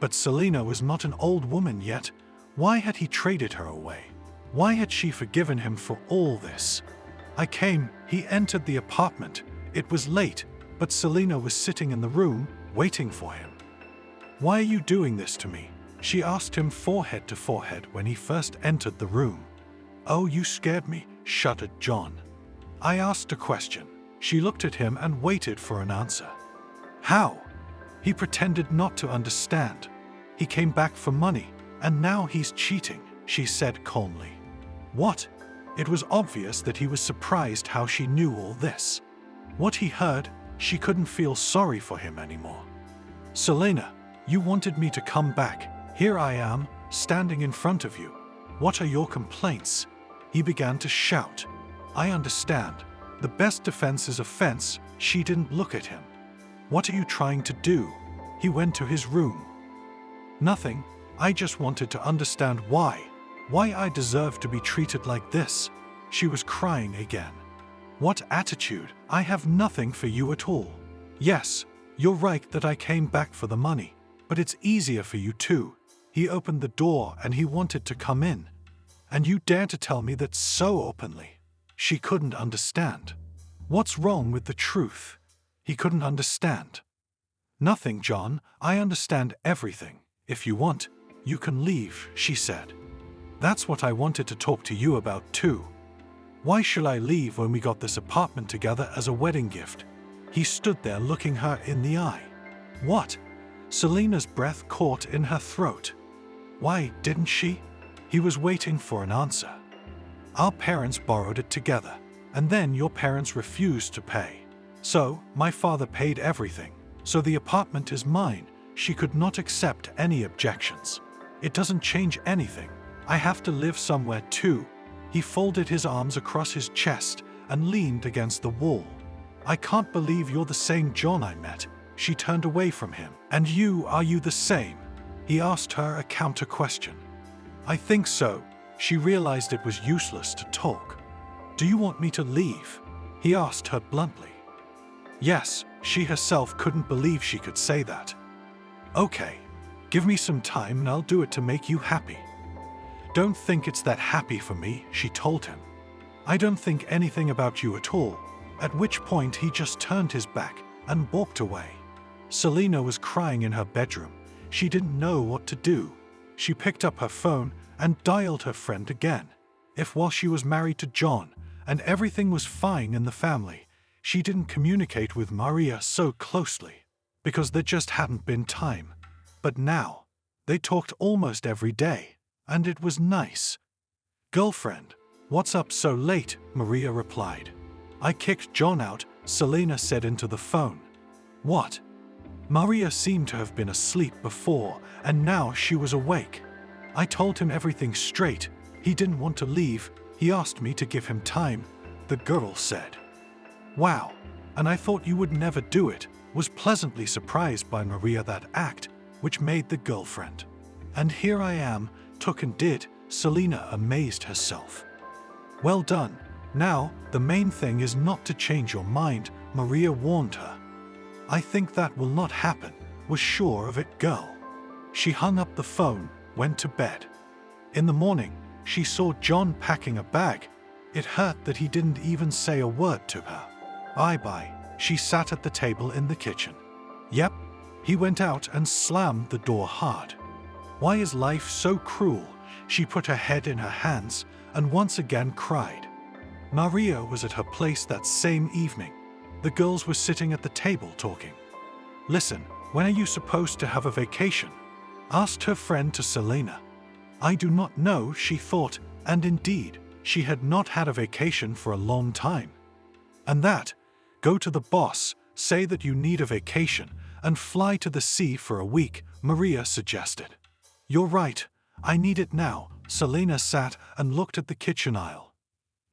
But Selena was not an old woman yet. Why had he traded her away? Why had she forgiven him for all this? He entered the apartment. It was late, but Selena was sitting in the room, waiting for him. "Why are you doing this to me?" she asked him forehead to forehead when he first entered the room. "Oh, you scared me," shuddered John. "I asked a question." She looked at him and waited for an answer. "How?" He pretended not to understand. "He came back for money, and now he's cheating," she said calmly. "What?" It was obvious that he was surprised how she knew all this. What he heard, she couldn't feel sorry for him anymore. "Selena, you wanted me to come back. Here I am, standing in front of you. What are your complaints?" He began to shout. "I understand. The best defense is offense." She didn't look at him. "What are you trying to do?" He went to his room. "Nothing. I just wanted to understand why I deserve to be treated like this." She was crying again. "What attitude? I have nothing for you at all. Yes, you're right that I came back for the money, but it's easier for you too." He opened the door and he wanted to come in. "And you dare to tell me that so openly?" She couldn't understand. What's wrong with the truth? He couldn't understand. "Nothing, John. I understand everything. If you want, you can leave," she said. "That's what I wanted to talk to you about too. Why should I leave when we got this apartment together as a wedding gift?" He stood there looking her in the eye. "What?" Selena's breath caught in her throat. "Why didn't she?" He was waiting for an answer. "Our parents borrowed it together, and then your parents refused to pay. So, my father paid everything, so the apartment is mine." She could not accept any objections. "It doesn't change anything. I have to live somewhere too." He folded his arms across his chest and leaned against the wall. "I can't believe you're the same John I met." She turned away from him. "And you, are you the same?" He asked her a counter question. "I think so." She realized it was useless to talk. "Do you want me to leave?" he asked her bluntly. Yes, she herself couldn't believe she could say that. "Okay, give me some time and I'll do it to make you happy." "Don't think it's that happy for me," she told him. "I don't think anything about you at all," at which point he just turned his back and walked away. Selena was crying in her bedroom. She didn't know what to do. She picked up her phone and dialed her friend again. If while she was married to John and everything was fine in the family, she didn't communicate with Maria so closely, because there just hadn't been time. But now, they talked almost every day, and it was nice. "Girlfriend, what's up so late?" Maria replied. "I kicked John out," Selena said into the phone. "What?" Maria seemed to have been asleep before, and now she was awake. "I told him everything straight. He didn't want to leave. He asked me to give him time," the girl said. "Wow, and I thought you would never do it," was pleasantly surprised by Maria that act, which made the girlfriend. "And here I am, took and did," Selena amazed herself. "Well done. Now, the main thing is not to change your mind," Maria warned her. "I think that will not happen," was sure of it girl. She hung up the phone, went to bed. In the morning, she saw John packing a bag. It hurt that he didn't even say a word to her. "Bye-bye," she sat at the table in the kitchen. Yep, he went out and slammed the door hard. Why is life so cruel? She put her head in her hands and once again cried. Maria was at her place that same evening. The girls were sitting at the table talking. Listen, when are you supposed to have a vacation? Asked her friend to Selena. I do not know, she thought, and indeed, she had not had a vacation for a long time. And that, go to the boss, say that you need a vacation, and fly to the sea for a week, Maria suggested. You're right, I need it now. Selena sat and looked at the kitchen aisle.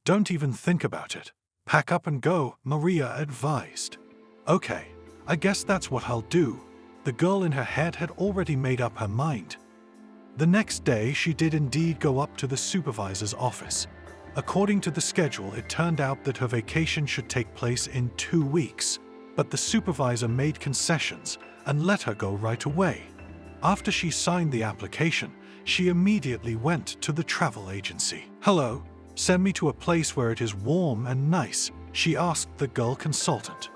Don't even think about it. Pack up and go, Maria advised. Okay, I guess that's what I'll do. The girl in her head had already made up her mind. The next day, she did indeed go up to the supervisor's office. According to the schedule, it turned out that her vacation should take place in 2 weeks, but the supervisor made concessions and let her go right away. After she signed the application, she immediately went to the travel agency. Hello, send me to a place where it is warm and nice, she asked the girl consultant.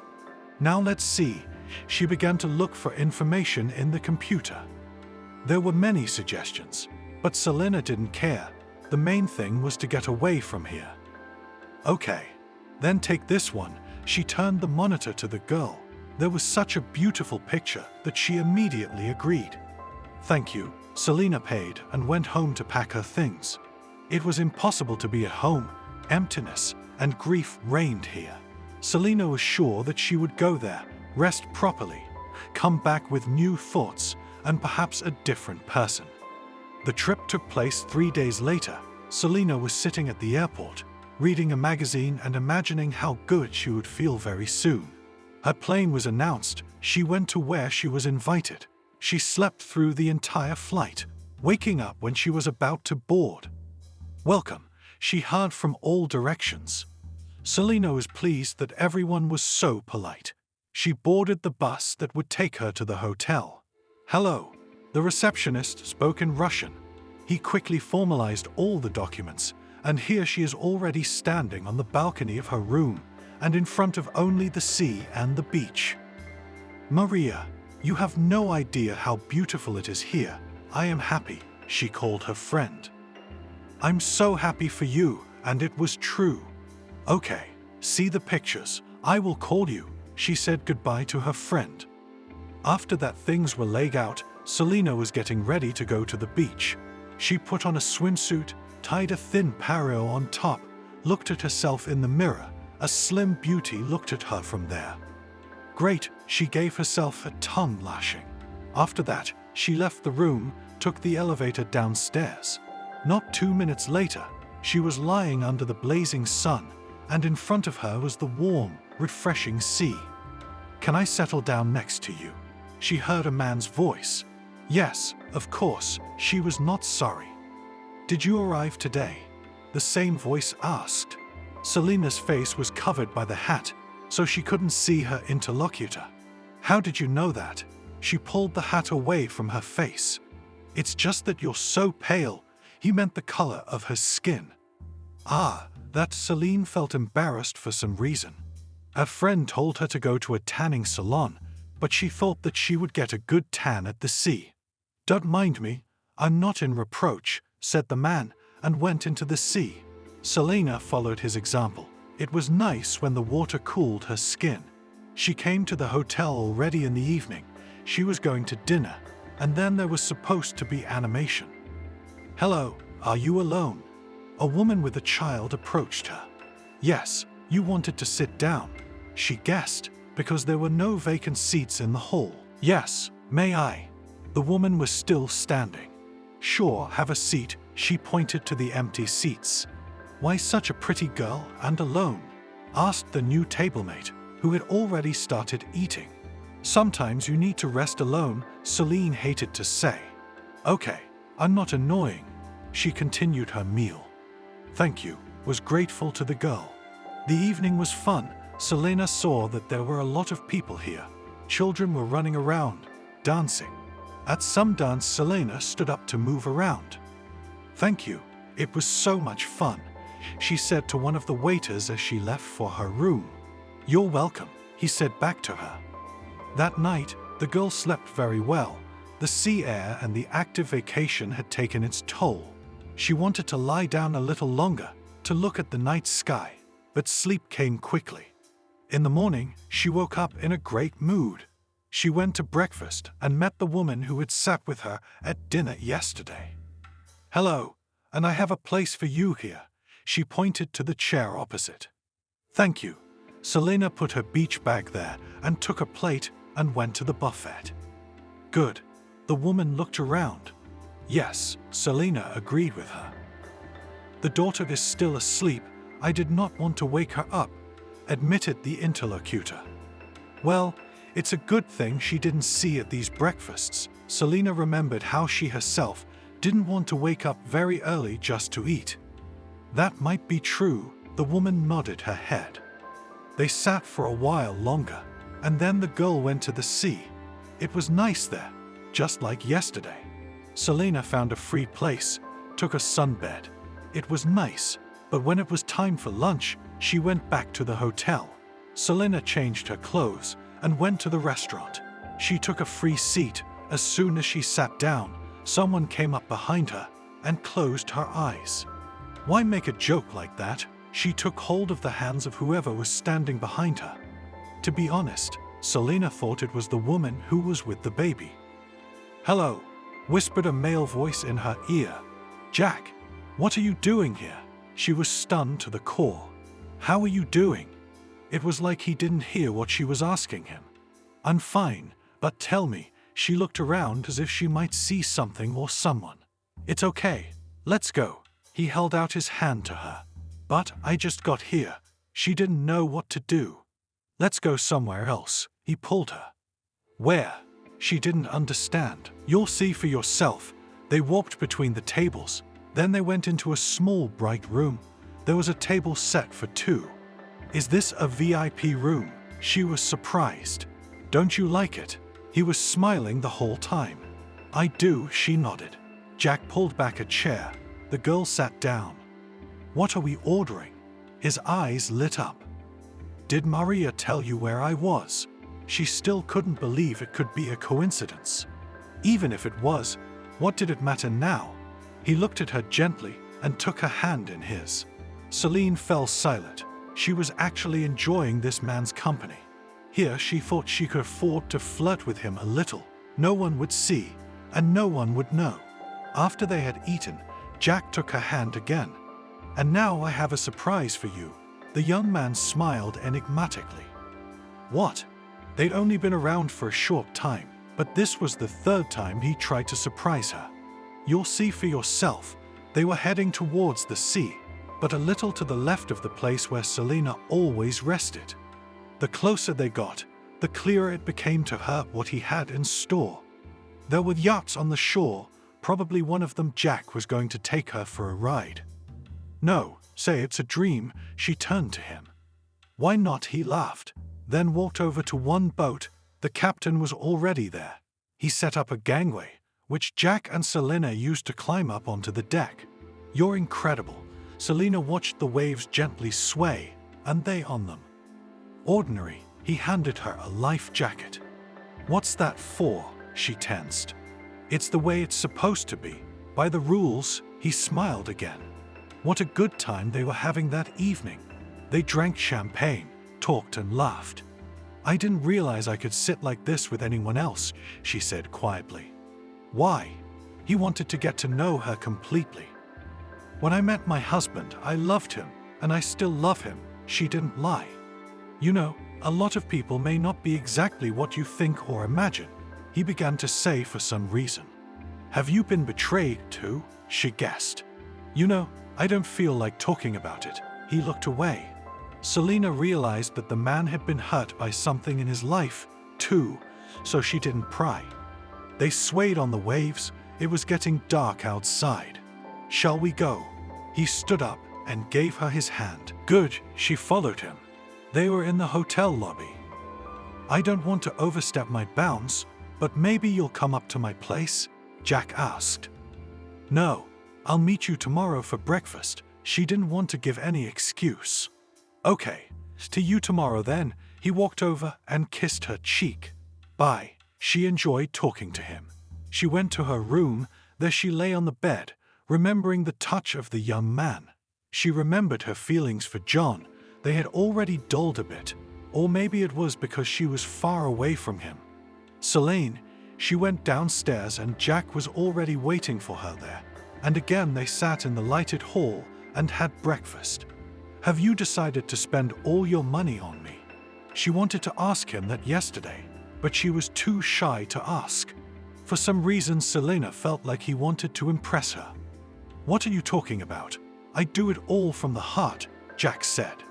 Now let's see. She began to look for information in the computer. There were many suggestions, but Selena didn't care. The main thing was to get away from here. Okay, then take this one. She turned the monitor to the girl. There was such a beautiful picture that she immediately agreed. Thank you. Selena paid and went home to pack her things. It was impossible to be at home. Emptiness and grief reigned here. Selena was sure that she would go there, rest properly, come back with new thoughts, and perhaps a different person. The trip took place 3 days later. Selena was sitting at the airport, reading a magazine and imagining how good she would feel very soon. Her plane was announced. She went to where she was invited. She slept through the entire flight, waking up when she was about to board. Welcome, she heard from all directions. Selena was pleased that everyone was so polite. She boarded the bus that would take her to the hotel. Hello, the receptionist spoke in Russian. He quickly formalized all the documents, and here she is already standing on the balcony of her room and in front of only the sea and the beach. Maria, you have no idea how beautiful it is here. I am happy, she called her friend. I'm so happy for you, and it was true. Okay, see the pictures. I will call you. She said goodbye to her friend. After that things were laid out, Selena was getting ready to go to the beach. She put on a swimsuit, tied a thin pareo on top, looked at herself in the mirror. A slim beauty looked at her from there. Great, she gave herself a tongue lashing. After that, she left the room, took the elevator downstairs. Not 2 minutes later, she was lying under the blazing sun, and in front of her was the warm, refreshing sea. Can I settle down next to you? She heard a man's voice. Yes, of course, she was not sorry. Did you arrive today? The same voice asked. Selena's face was covered by the hat, so she couldn't see her interlocutor. How did you know that? She pulled the hat away from her face. It's just that you're so pale. He meant the color of her skin. Ah, that Celine felt embarrassed for some reason. Her friend told her to go to a tanning salon, but she thought that she would get a good tan at the sea. Don't mind me, I'm not in reproach, said the man, and went into the sea. Selena followed his example. It was nice when the water cooled her skin. She came to the hotel already in the evening. She was going to dinner, and then there was supposed to be animation. Hello, are you alone? A woman with a child approached her. Yes, you wanted to sit down, she guessed, because there were no vacant seats in the hall. Yes, may I? The woman was still standing. Sure, have a seat, she pointed to the empty seats. Why such a pretty girl and alone? Asked the new tablemate, who had already started eating. Sometimes you need to rest alone, Celine hated to say. Okay, I'm not annoying. She continued her meal. Thank you, was grateful to the girl. The evening was fun. Selena saw that there were a lot of people here. Children were running around, dancing. At some dance, Selena stood up to move around. Thank you, it was so much fun, she said to one of the waiters as she left for her room. You're welcome, he said back to her. That night, the girl slept very well. The sea air and the active vacation had taken its toll. She wanted to lie down a little longer, to look at the night sky, but sleep came quickly. In the morning, she woke up in a great mood. She went to breakfast and met the woman who had sat with her at dinner yesterday. "Hello, and I have a place for you here." She pointed to the chair opposite. "Thank you." Selena put her beach bag there and took a plate and went to the buffet. "Good." The woman looked around. "Yes," Selena agreed with her. "The daughter is still asleep. I did not want to wake her up," admitted the interlocutor. "Well, it's a good thing she didn't see at these breakfasts." Selena remembered how she herself didn't want to wake up very early just to eat. "That might be true," the woman nodded her head. They sat for a while longer, and then the girl went to the sea. It was nice there, just like yesterday. Selena found a free place, took a sunbed. It was nice, but when it was time for lunch, she went back to the hotel. Selena changed her clothes and went to the restaurant. She took a free seat. As soon as she sat down, someone came up behind her and closed her eyes. Why make a joke like that? She took hold of the hands of whoever was standing behind her. To be honest, Selena thought it was the woman who was with the baby. "Hello," whispered a male voice in her ear. "Jack, what are you doing here?" She was stunned to the core. "How are you doing?" It was like he didn't hear what she was asking him. "I'm fine, but tell me." She looked around as if she might see something or someone. "It's okay. Let's go." He held out his hand to her. "But I just got here." She didn't know what to do. "Let's go somewhere else." He pulled her. "Where?" She didn't understand. "You'll see for yourself." They walked between the tables. Then they went into a small, bright room. There was a table set for two. "Is this a VIP room?" She was surprised. "Don't you like it?" He was smiling the whole time. "I do," she nodded. Jack pulled back a chair. The girl sat down. "What are we ordering?" His eyes lit up. "Did Maria tell you where I was?" She still couldn't believe it could be a coincidence. Even if it was, what did it matter now? He looked at her gently and took her hand in his. Celine fell silent. She was actually enjoying this man's company. Here she thought she could afford to flirt with him a little. No one would see, and no one would know. After they had eaten, Jack took her hand again. "And now I have a surprise for you." The young man smiled enigmatically. "What?" They'd only been around for a short time, but this was the third time he tried to surprise her. "You'll see for yourself." They were heading towards the sea, but a little to the left of the place where Selena always rested. The closer they got, the clearer it became to her what he had in store. There were yachts on the shore. Probably one of them Jack was going to take her for a ride. "No, say it's a dream." She turned to him. "Why not?" He laughed, then walked over to one boat. The captain was already there. He set up a gangway, which Jack and Selena used to climb up onto the deck. "You're incredible." Selena watched the waves gently sway, and they on them. "Ordinary." He handed her a life jacket. "What's that for?" She tensed. "It's the way it's supposed to be. By the rules." He smiled again. What a good time they were having that evening. They drank champagne, talked and laughed. "I didn't realize I could sit like this with anyone else," she said quietly. "Why?" He wanted to get to know her completely. "When I met my husband, I loved him, and I still love him." She didn't lie. "You know, a lot of people may not be exactly what you think or imagine," he began to say for some reason. "Have you been betrayed too?" She guessed. "You know, I don't feel like talking about it." He looked away. Selena realized that the man had been hurt by something in his life, too, so she didn't pry. They swayed on the waves. It was getting dark outside. "Shall we go?" He stood up and gave her his hand. "Good." She followed him. They were in the hotel lobby. "I don't want to overstep my bounds, but maybe you'll come up to my place?" Jack asked. "No, I'll meet you tomorrow for breakfast." She didn't want to give any excuse. "Okay, to you tomorrow then." He walked over and kissed her cheek. Bye. She enjoyed talking to him. She went to her room. There she lay on the bed, remembering the touch of the young man. She remembered her feelings for John. They had already dulled a bit, or maybe it was because she was far away from him. Selene, she went downstairs and Jack was already waiting for her there, and again they sat in the lighted hall and had breakfast. Have you decided to spend all your money on me? She wanted to ask him that yesterday, but she was too shy to ask. For some reason, Selena felt like he wanted to impress her. What are you talking about? I do it all from the heart, Jack said.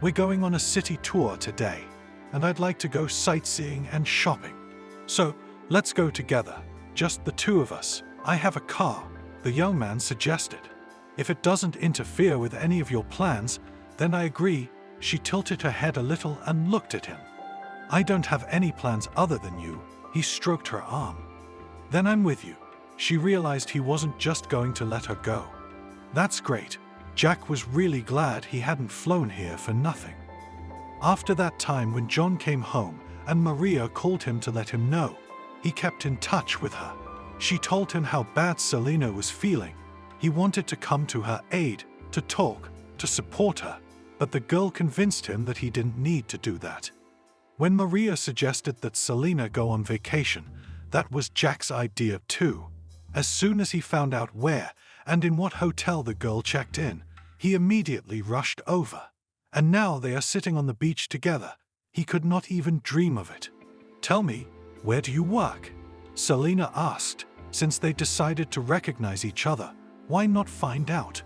We're going on a city tour today, and I'd like to go sightseeing and shopping. So, let's go together, just the two of us. I have a car, the young man suggested. If it doesn't interfere with any of your plans, then I agree. She tilted her head a little and looked at him. I don't have any plans other than you. He stroked her arm. Then I'm with you. She realized he wasn't just going to let her go. That's great. Jack was really glad he hadn't flown here for nothing. After that time when John came home and Maria called him to let him know, he kept in touch with her. She told him how bad Selena was feeling. He wanted to come to her aid, to talk, to support her, but the girl convinced him that he didn't need to do that. When Maria suggested that Selena go on vacation, that was Jack's idea too. As soon as he found out where and in what hotel the girl checked in, he immediately rushed over. And now they are sitting on the beach together. He could not even dream of it. Tell me, where do you work? Selena asked. Since they decided to recognize each other, why not find out?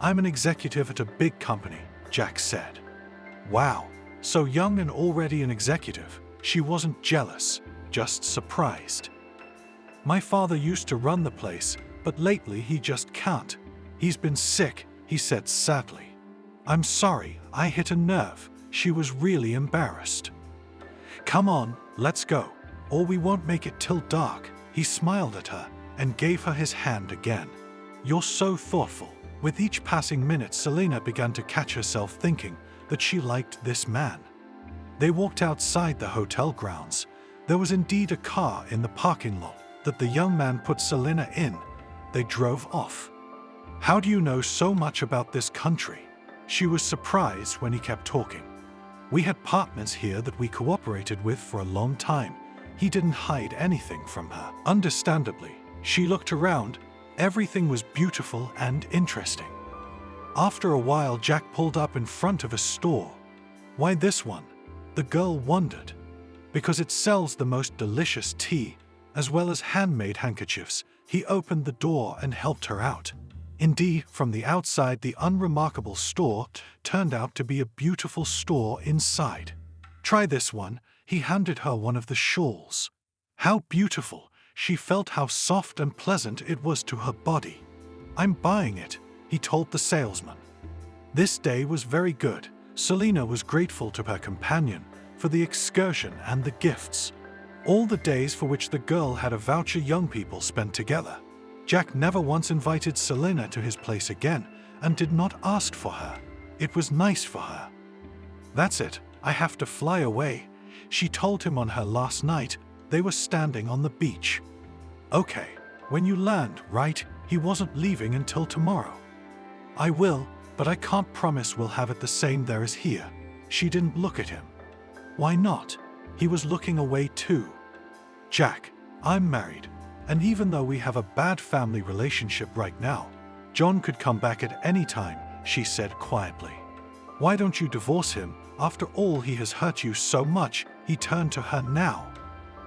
I'm an executive at a big company, Jack said. Wow, so young and already an executive. She wasn't jealous, just surprised. My father used to run the place, but lately he just can't. He's been sick, he said sadly. I'm sorry, I hit a nerve. She was really embarrassed. Come on, let's go, or we won't make it till dark. He smiled at her and gave her his hand again. You're so thoughtful. With each passing minute, Selena began to catch herself thinking that she liked this man. They walked outside the hotel grounds. There was indeed a car in the parking lot that the young man put Selena in. They drove off. How do you know so much about this country? She was surprised when he kept talking. We had partners here that we cooperated with for a long time. He didn't hide anything from her. Understandably, she looked around. Everything was beautiful and interesting. After a while, Jack pulled up in front of a store. Why this one? The girl wondered. Because it sells the most delicious tea, as well as handmade handkerchiefs. He opened the door and helped her out. Indeed, from the outside, the unremarkable store turned out to be a beautiful store inside. Try this one. He handed her one of the shawls. How beautiful! She felt how soft and pleasant it was to her body. I'm buying it, he told the salesman. This day was very good. Selena was grateful to her companion for the excursion and the gifts. All the days for which the girl had a voucher young people spent together. Jack never once invited Selena to his place again and did not ask for her. It was nice for her. That's it, I have to fly away, she told him on her last night. They were standing on the beach. Okay, when you land, right? He wasn't leaving until tomorrow. I will, but I can't promise we'll have it the same there as here. She didn't look at him. Why not? He was looking away too. Jack, I'm married, and even though we have a bad family relationship right now, John could come back at any time, she said quietly. Why don't you divorce him? After all, he has hurt you so much. He turned to her now.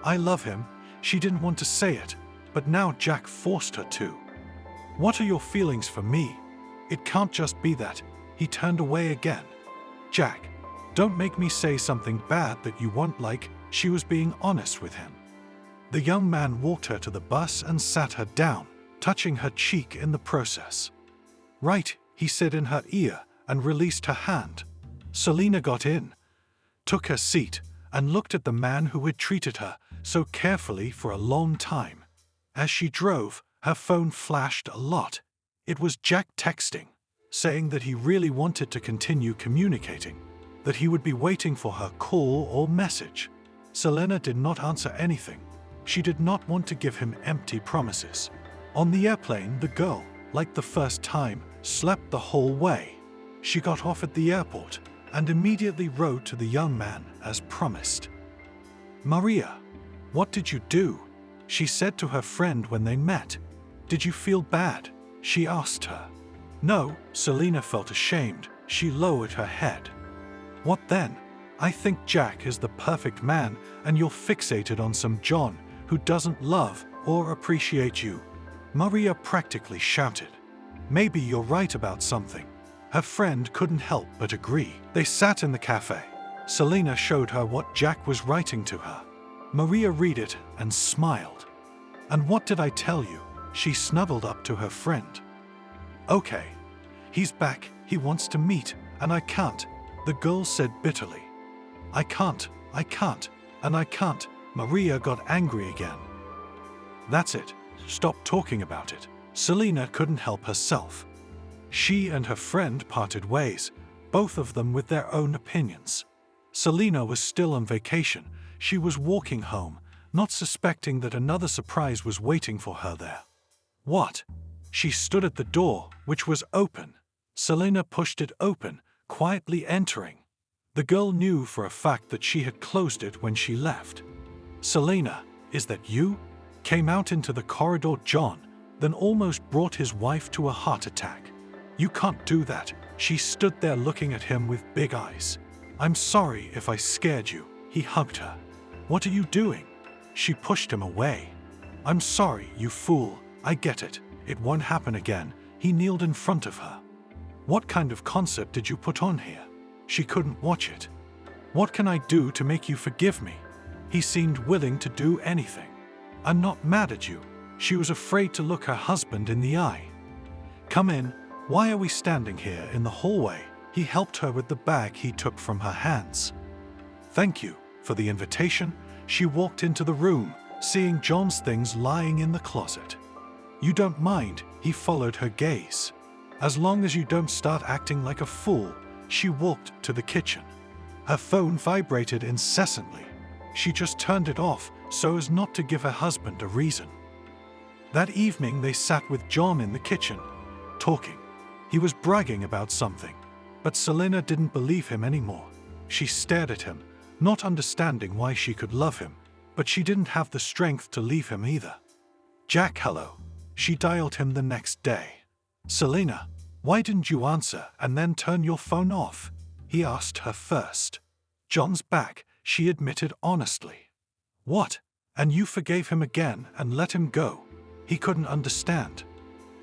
I love him. She didn't want to say it, but now Jack forced her to. What are your feelings for me? It can't just be that. He turned away again. Jack, don't make me say something bad that you won't like. She was being honest with him. The young man walked her to the bus and sat her down, touching her cheek in the process. Right, he said in her ear and released her hand. Selena got in, took her seat, and looked at the man who had treated her so carefully for a long time. As she drove, her phone flashed a lot. It was Jack texting, saying that he really wanted to continue communicating. that he would be waiting for her call or message. Selena did not answer anything. She did not want to give him empty promises. On the airplane, the girl, like the first time, slept the whole way. She got off at the airport and immediately wrote to the young man as promised. "Maria, what did you do?" she said to her friend when they met. "Did you feel bad?" she asked her. No, Selena felt ashamed. She lowered her head. "What then? I think Jack is the perfect man and you're fixated on some John who doesn't love or appreciate you," Maria practically shouted. "Maybe you're right about something." Her friend couldn't help but agree. They sat in the cafe. Selena showed her what Jack was writing to her. Maria read it and smiled. "And what did I tell you?" She snuggled up to her friend. "Okay, he's back, he wants to meet, and I can't," the girl said bitterly. I can't, and I can't." Maria got angry again. "That's it. Stop talking about it." Selena couldn't help herself. She and her friend parted ways, both of them with their own opinions. Selena was still on vacation. She was walking home, not suspecting that another surprise was waiting for her there. What? She stood at the door, which was open. Selena pushed it open, quietly entering. The girl knew for a fact that she had closed it when she left. "Selena, is that you?" Came out into the corridor John, then almost brought his wife to a heart attack. "You can't do that." She stood there looking at him with big eyes. "I'm sorry if I scared you." He hugged her. "What are you doing?" She pushed him away. "I'm sorry, you fool. I get it. It won't happen again." He kneeled in front of her. "What kind of concert did you put on here?" She couldn't watch it. "What can I do to make you forgive me?" He seemed willing to do anything. "I'm not mad at you." She was afraid to look her husband in the eye. "Come in. Why are we standing here in the hallway?" He helped her with the bag he took from her hands. "Thank you for the invitation." She walked into the room, seeing John's things lying in the closet. "You don't mind?" He followed her gaze. "As long as you don't start acting like a fool." She walked to the kitchen. Her phone vibrated incessantly. She just turned it off so as not to give her husband a reason. That evening they sat with John in the kitchen, talking. He was bragging about something, but Selena didn't believe him anymore. She stared at him, not understanding why she could love him, but she didn't have the strength to leave him either. "Jack, hello." She dialed him the next day. "Selena, why didn't you answer and then turn your phone off?" he asked her first. "John's back," she admitted honestly. "What? And you forgave him again and let him go?" He couldn't understand.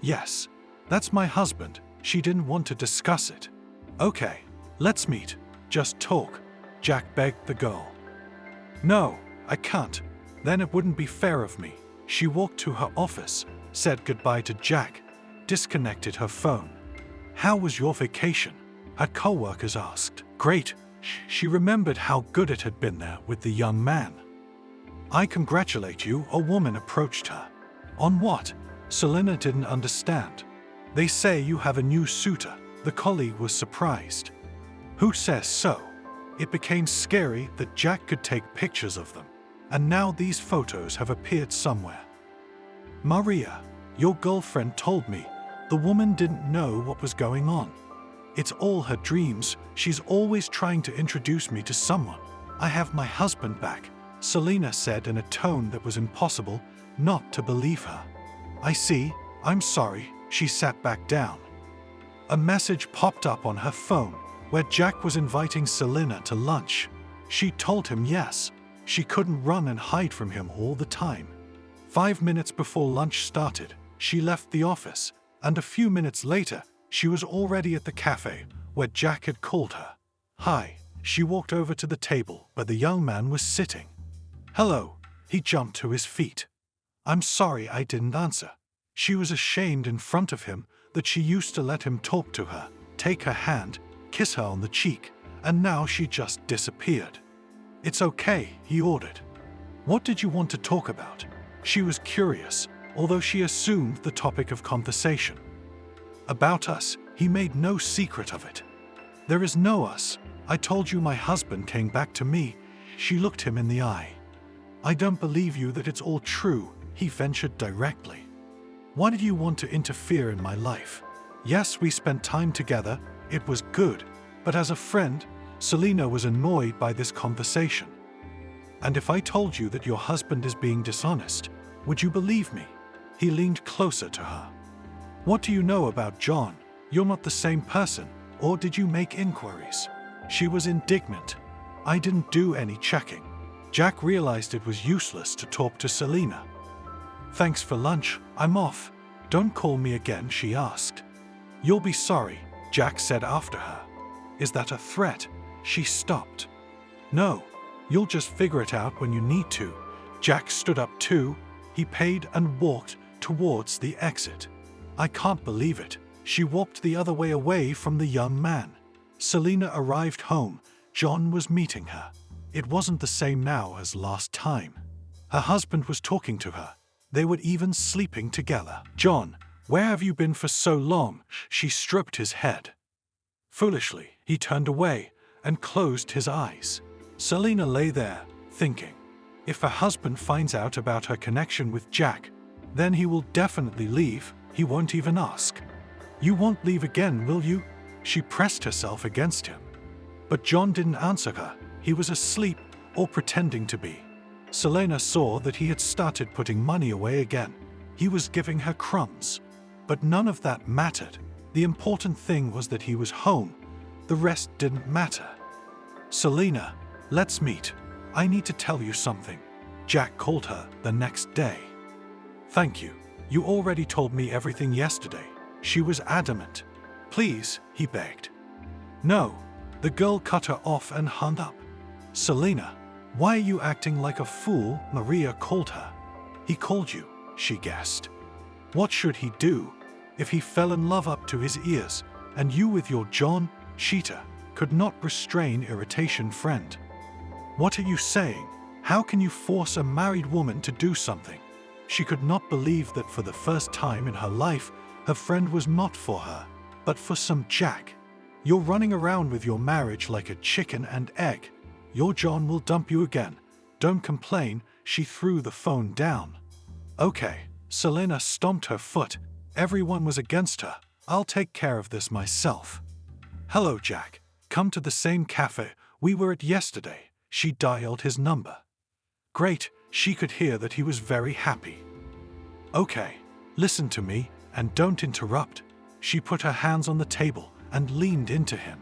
"Yes, that's my husband." She didn't want to discuss it. "Okay, let's meet. Just talk," Jack begged the girl. "No, I can't. Then it wouldn't be fair of me." She walked to her office, said goodbye to Jack, disconnected her phone. "How was your vacation?" her co-workers asked. "Great." She remembered how good it had been there with the young man. "I congratulate you," a woman approached her. "On what?" Selena didn't understand. "They say you have a new suitor." The colleague was surprised. "Who says so?" It became scary that Jack could take pictures of them, and now these photos have appeared somewhere. "Maria, your girlfriend told me." The woman didn't know what was going on. "It's all her dreams. She's always trying to introduce me to someone." "I have my husband back," Selena said in a tone that was impossible not to believe her. "I see. I'm sorry." She sat back down. A message popped up on her phone where Jack was inviting Selena to lunch. She told him yes. She couldn't run and hide from him all the time. 5 minutes before lunch started, she left the office, and a few minutes later, she was already at the cafe where Jack had called her. "Hi." She walked over to the table where the young man was sitting. "Hello." He jumped to his feet. "I'm sorry I didn't answer." She was ashamed in front of him that she used to let him talk to her, take her hand, kiss her on the cheek, and now she just disappeared. "It's okay," he ordered. "What did you want to talk about?" She was curious, although she assumed the topic of conversation. "About us." He made no secret of it. "There is no us. I told you my husband came back to me. She looked him in the eye. I don't believe you that it's all true, he ventured directly. Why did you want to interfere in my life? Yes, we spent time together, it was good, but as a friend, Selena was annoyed by this conversation. And if I told you that your husband is being dishonest, would you believe me? He leaned closer to her. What do you know about John? You're not the same person, or did you make inquiries? She was indignant. I didn't do any checking. Jack realized it was useless to talk to Selena. Thanks for lunch, I'm off. Don't call me again, she asked. You'll be sorry, Jack said after her. Is that a threat? She stopped. No, you'll just figure it out when you need to. Jack stood up too. He paid and walked towards the exit. I can't believe it. She walked the other way away from the young man. Selena arrived home. John was meeting her. It wasn't the same now as last time. Her husband was talking to her. They were even sleeping together. John, where have you been for so long? She stroked his head. Foolishly, he turned away and closed his eyes. Selena lay there, thinking. If her husband finds out about her connection with Jack, then he will definitely leave. He won't even ask. You won't leave again, will you? She pressed herself against him. But John didn't answer her. He was asleep or pretending to be. Selena saw that he had started putting money away again. He was giving her crumbs. But none of that mattered. The important thing was that he was home. The rest didn't matter. Selena, let's meet. I need to tell you something. Jack called her the next day. Thank you. You already told me everything yesterday. She was adamant. Please, he begged. No. The girl cut her off and hung up. Selena, why are you acting like a fool? Maria called her. He called you, she guessed. What should he do? If he fell in love up to his ears, and you with your John, Sheeta, could not restrain irritation, friend. What are you saying? How can you force a married woman to do something? She could not believe that for the first time in her life, her friend was not for her, but for some Jack. You're running around with your marriage like a chicken and egg. Your John will dump you again. Don't complain. She threw the phone down. Okay, Selena stomped her foot. Everyone was against her. I'll take care of this myself. Hello, Jack. Come to the same cafe we were at yesterday. She dialed his number. Great, she could hear that he was very happy. Okay, listen to me and don't interrupt. She put her hands on the table and leaned into him.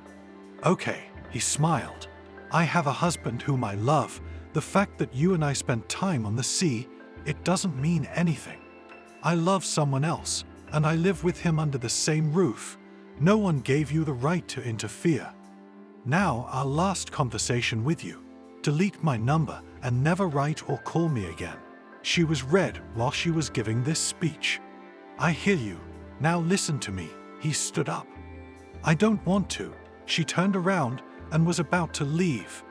Okay, he smiled. I have a husband whom I love. The fact that you and I spent time on the sea, it doesn't mean anything. I love someone else, and I live with him under the same roof. No one gave you the right to interfere. Now, our last conversation with you. Delete my number and never write or call me again. She was red while she was giving this speech. I hear you. Now listen to me. He stood up. I don't want to. She turned around and was about to leave.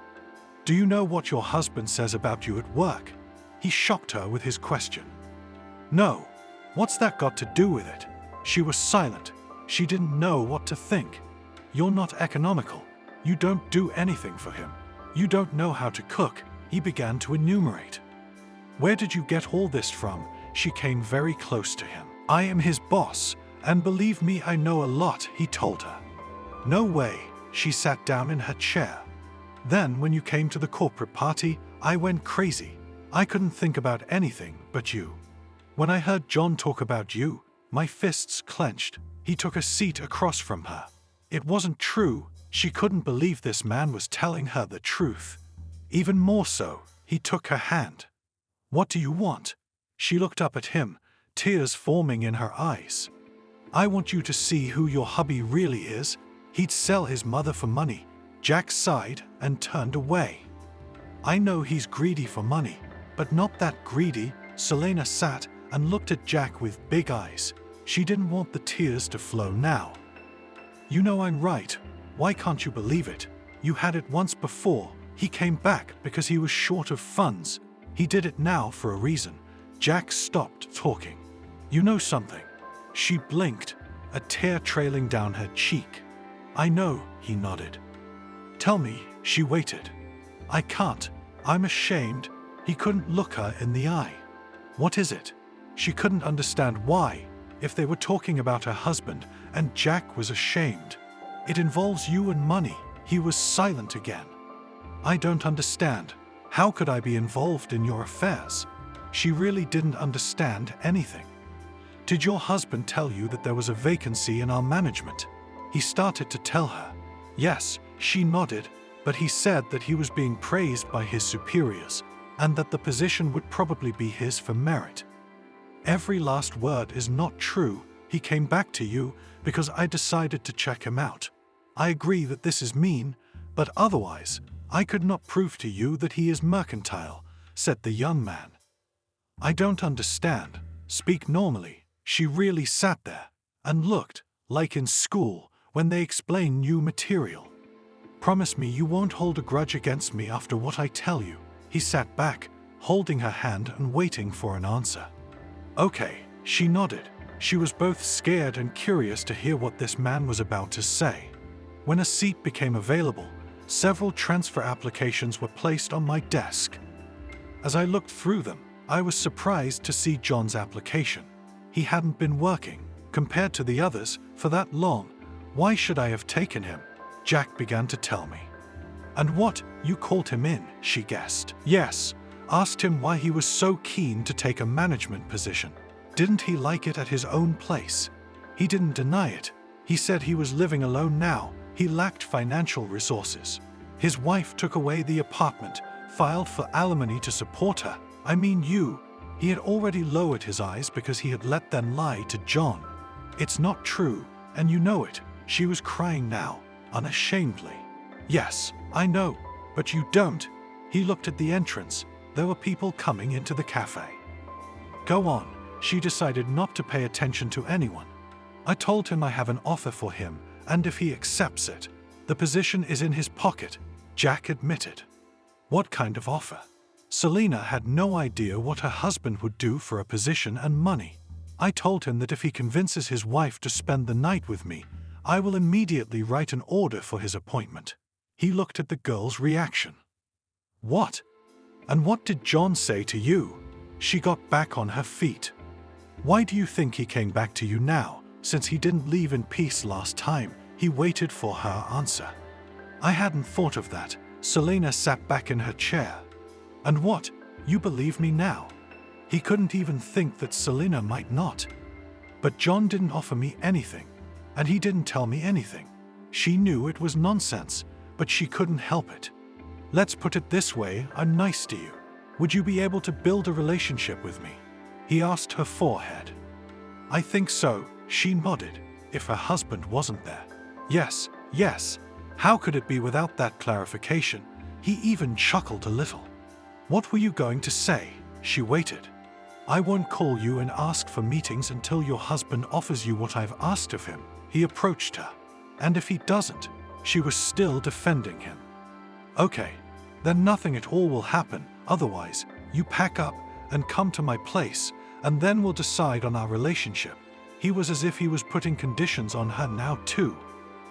Do you know what your husband says about you at work? He shocked her with his question. No. What's that got to do with it? She was silent. She didn't know what to think. You're not economical. You don't do anything for him. You don't know how to cook. He began to enumerate. Where did you get all this from? She came very close to him. I am his boss, and believe me, I know a lot, he told her. No way. She sat down in her chair. Then, when you came to the corporate party, I went crazy. I couldn't think about anything but you. When I heard John talk about you, my fists clenched. He took a seat across from her. It wasn't true. She couldn't believe this man was telling her the truth. Even more so, he took her hand. What do you want? She looked up at him, tears forming in her eyes. I want you to see who your hubby really is. He'd sell his mother for money. Jack sighed and turned away. I know he's greedy for money, but not that greedy. Selena sat and looked at Jack with big eyes. She didn't want the tears to flow now. You know I'm right. Why can't you believe it? You had it once before. He came back because he was short of funds. He did it now for a reason. Jack stopped talking. You know something? She blinked, a tear trailing down her cheek. I know, he nodded. Tell me, she waited. I can't. I'm ashamed. He couldn't look her in the eye. What is it? She couldn't understand why, if they were talking about her husband, and Jack was ashamed. It involves you and money. He was silent again. I don't understand. How could I be involved in your affairs? She really didn't understand anything. Did your husband tell you that there was a vacancy in our management? He started to tell her. Yes, she nodded, but he said that he was being praised by his superiors, and that the position would probably be his for merit. Every last word is not true. He came back to you because I decided to check him out. I agree that this is mean, but otherwise, I could not prove to you that he is mercantile, said the young man. I don't understand. Speak normally. She really sat there and looked like in school when they explain new material. Promise me you won't hold a grudge against me after what I tell you. He sat back, holding her hand and waiting for an answer. Okay, she nodded. She was both scared and curious to hear what this man was about to say. When a seat became available, several transfer applications were placed on my desk. As I looked through them, I was surprised to see John's application. He hadn't been working, compared to the others, for that long. Why should I have taken him? Jack began to tell me. And what, you called him in, she guessed. Yes, asked him why he was so keen to take a management position. Didn't he like it at his own place? He didn't deny it. He said he was living alone now. He lacked financial resources. His wife took away the apartment, filed for alimony to support her. I mean you. He had already lowered his eyes because he had let them lie to John. It's not true, and you know it. She was crying now, unashamedly. Yes, I know, but you don't. He looked at the entrance. There were people coming into the cafe. Go on. She decided not to pay attention to anyone. I told him I have an offer for him, and if he accepts it, the position is in his pocket, Jack admitted. What kind of offer? Selena had no idea what her husband would do for a position and money. I told him that if he convinces his wife to spend the night with me, I will immediately write an order for his appointment. He looked at the girl's reaction. What? And what did John say to you? She got back on her feet. Why do you think he came back to you now, since he didn't leave in peace last time? He waited for her answer. I hadn't thought of that. Selena sat back in her chair. And what? You believe me now? He couldn't even think that Selena might not. But John didn't offer me anything, and he didn't tell me anything. She knew it was nonsense, but she couldn't help it. Let's put it this way, I'm nice to you. Would you be able to build a relationship with me? He asked her forehead. I think so, she nodded, if her husband wasn't there. Yes, yes. How could it be without that clarification? He even chuckled a little. What were you going to say? She waited. I won't call you and ask for meetings until your husband offers you what I've asked of him. He approached her. And if he doesn't, she was still defending him. Okay, then nothing at all will happen. Otherwise, you pack up and come to my place, and then we'll decide on our relationship. He was as if he was putting conditions on her now too.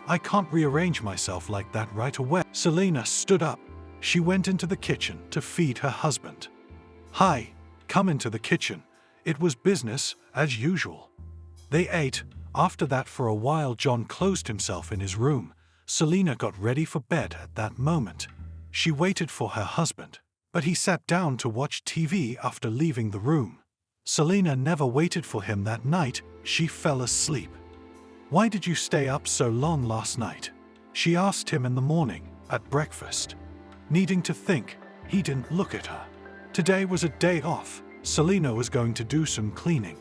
I can't rearrange myself like that right away. Selena stood up. She went into the kitchen to feed her husband. Hi, come into the kitchen. It was business as usual. They ate. After that, for a while, John closed himself in his room. Selena got ready for bed at that moment. She waited for her husband, but he sat down to watch TV after leaving the room. Selena never waited for him that night. She fell asleep. Why did you stay up so long last night? She asked him in the morning, at breakfast. Needing to think, he didn't look at her. Today was a day off. Selena was going to do some cleaning.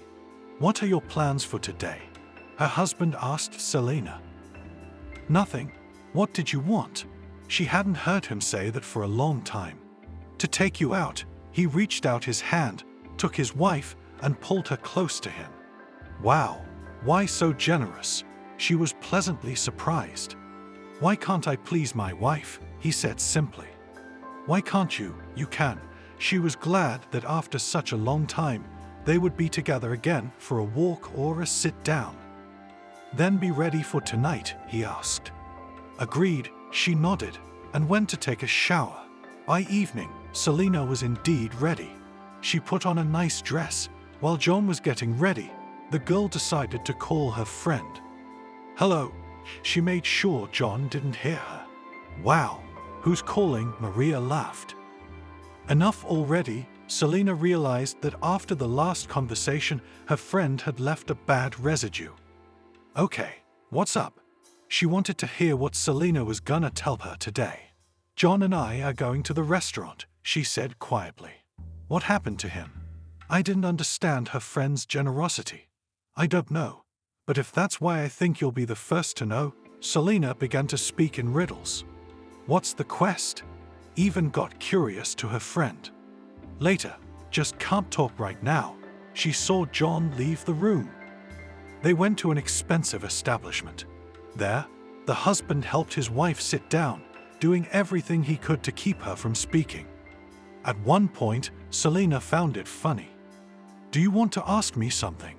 What are your plans for today? Her husband asked Selena. Nothing. What did you want? She hadn't heard him say that for a long time. To take you out. He reached out his hand, took his wife, and pulled her close to him. Wow, why so generous? She was pleasantly surprised. Why can't I please my wife? He said simply. Why can't you? You can. She was glad that after such a long time, they would be together again for a walk or a sit down. Then be ready for tonight, he asked. Agreed, she nodded. and went to take a shower. By evening, Selina was indeed ready. She put on a nice dress. While John was getting ready, the girl decided to call her friend. "Hello." She made sure John didn't hear her. "Wow, who's calling?" Maria laughed. Enough already. Selina realized that after the last conversation, her friend had left a bad residue. "Okay, what's up?" She wanted to hear what Selina was gonna tell her today. "John and I are going to the restaurant," she said quietly. "What happened to him?" I didn't understand her friend's generosity. "I don't know. But if that's why I think you'll be the first to know." Selina began to speak in riddles. "What's the quest?" Even got curious to her friend. Later, just can't talk right now. She saw John leave the room. They went to an expensive establishment. There, the husband helped his wife sit down, doing everything he could to keep her from speaking. At one point, Selina found it funny. "Do you want to ask me something?"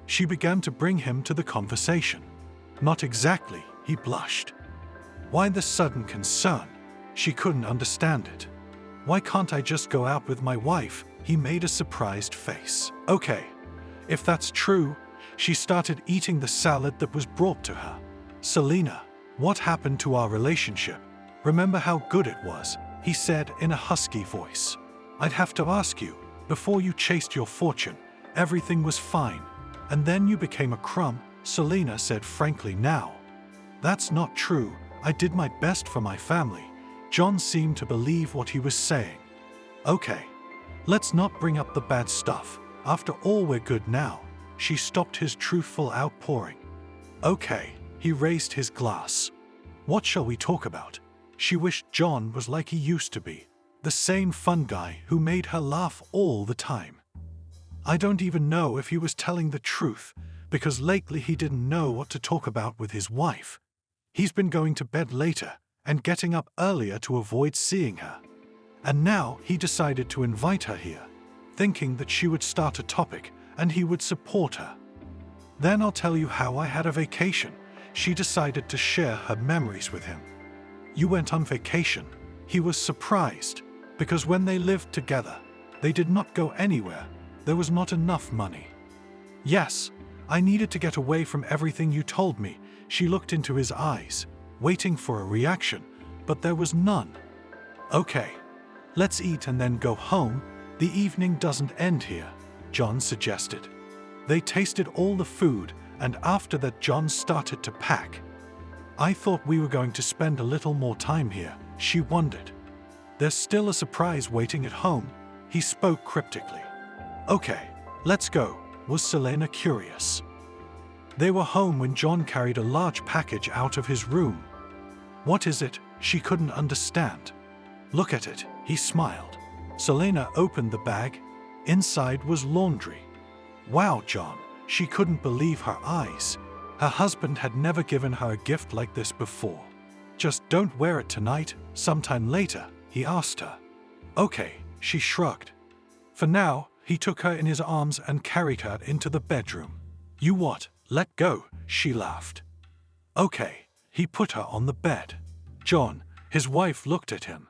She began to bring him to the conversation. "Not exactly," he blushed. Why the sudden concern? She couldn't understand it. "Why can't I just go out with my wife?" He made a surprised face. "Okay, if that's true." She started eating the salad that was brought to her. "Selina, what happened to our relationship? Remember how good it was?" he said in a husky voice. "I'd have to ask you, before you chased your fortune, everything was fine. And then you became a crumb," Selina said frankly now. "That's not true. I did my best for my family." John seemed to believe what he was saying. "Okay, let's not bring up the bad stuff. After all, we're good now." She stopped his truthful outpouring. "Okay," he raised his glass. "What shall we talk about?" She wished John was like he used to be, the same fun guy who made her laugh all the time. I don't even know if he was telling the truth, because lately he didn't know what to talk about with his wife. He's been going to bed later and getting up earlier to avoid seeing her. And now he decided to invite her here, thinking that she would start a topic and he would support her. "Then I'll tell you how I had a vacation." She decided to share her memories with him. "You went on vacation?" He was surprised, because when they lived together, they did not go anywhere. There was not enough money. "Yes, I needed to get away from everything you told me." She looked into his eyes, waiting for a reaction, but there was none. "Okay, let's eat and then go home. The evening doesn't end here," John suggested. They tasted all the food, and after that John started to pack. "I thought we were going to spend a little more time here," she wondered. "There's still a surprise waiting at home," he spoke cryptically. "Okay, let's go," was Selena curious. They were home when John carried a large package out of his room. "What is it?" She couldn't understand. "Look at it," he smiled. Selena opened the bag. Inside was laundry. "Wow, John," she couldn't believe her eyes. Her husband had never given her a gift like this before. "Just don't wear it tonight, sometime later," he asked her. "Okay," she shrugged. For now, he took her in his arms and carried her into the bedroom. "You what? Let go," she laughed. "Okay." He put her on the bed. John, his wife, looked at him.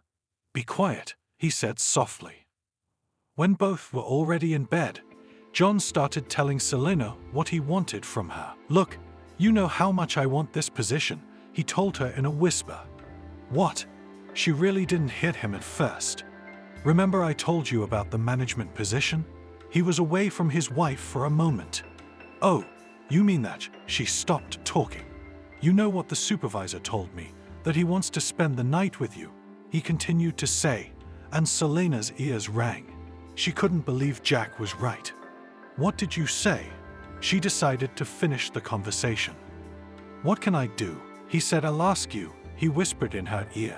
"Be quiet," he said softly. When both were already in bed, John started telling Selena what he wanted from her. "Look, you know how much I want this position," he told her in a whisper. "What?" She really didn't hit him at first. "Remember I told you about the management position?" He was away from his wife for a moment. "Oh, you mean that?" She stopped talking. "You know what the supervisor told me, that he wants to spend the night with you," he continued to say, and Selena's ears rang. She couldn't believe Jack was right. "What did you say?" She decided to finish the conversation. "What can I do?" He said. "I'll ask you," he whispered in her ear.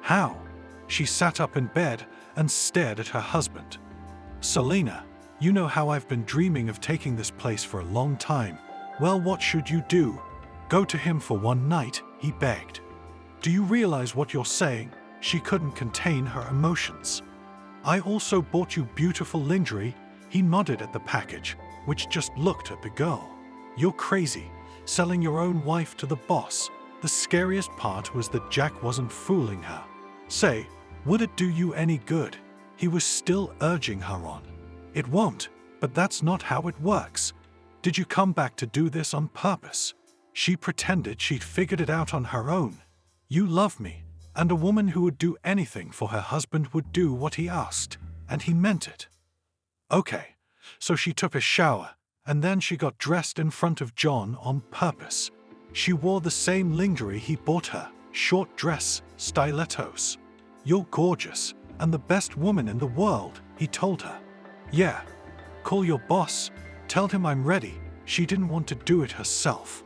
"How?" She sat up in bed and stared at her husband. "Selena, you know how I've been dreaming of taking this place for a long time. Well, what should you do?" "Go to him for one night," he begged. "Do you realize what you're saying?" She couldn't contain her emotions. "I also bought you beautiful lingerie." He nodded at the package, which just looked at the girl. "You're crazy, selling your own wife to the boss." the scariest part was that Jack wasn't fooling her. Say, would it do you any good? He was still urging her on. It won't, but that's not how it works. Did you come back to do this on purpose? She pretended she'd figured it out on her own. You love me, and a woman who would do anything for her husband would do what he asked, and he meant it. Okay, so she took a shower, and then she got dressed in front of John on purpose. She wore the same lingerie he bought her, short dress, stilettos. You're gorgeous, and the best woman in the world, he told her. Yeah, call your boss, tell him I'm ready. She didn't want to do it herself.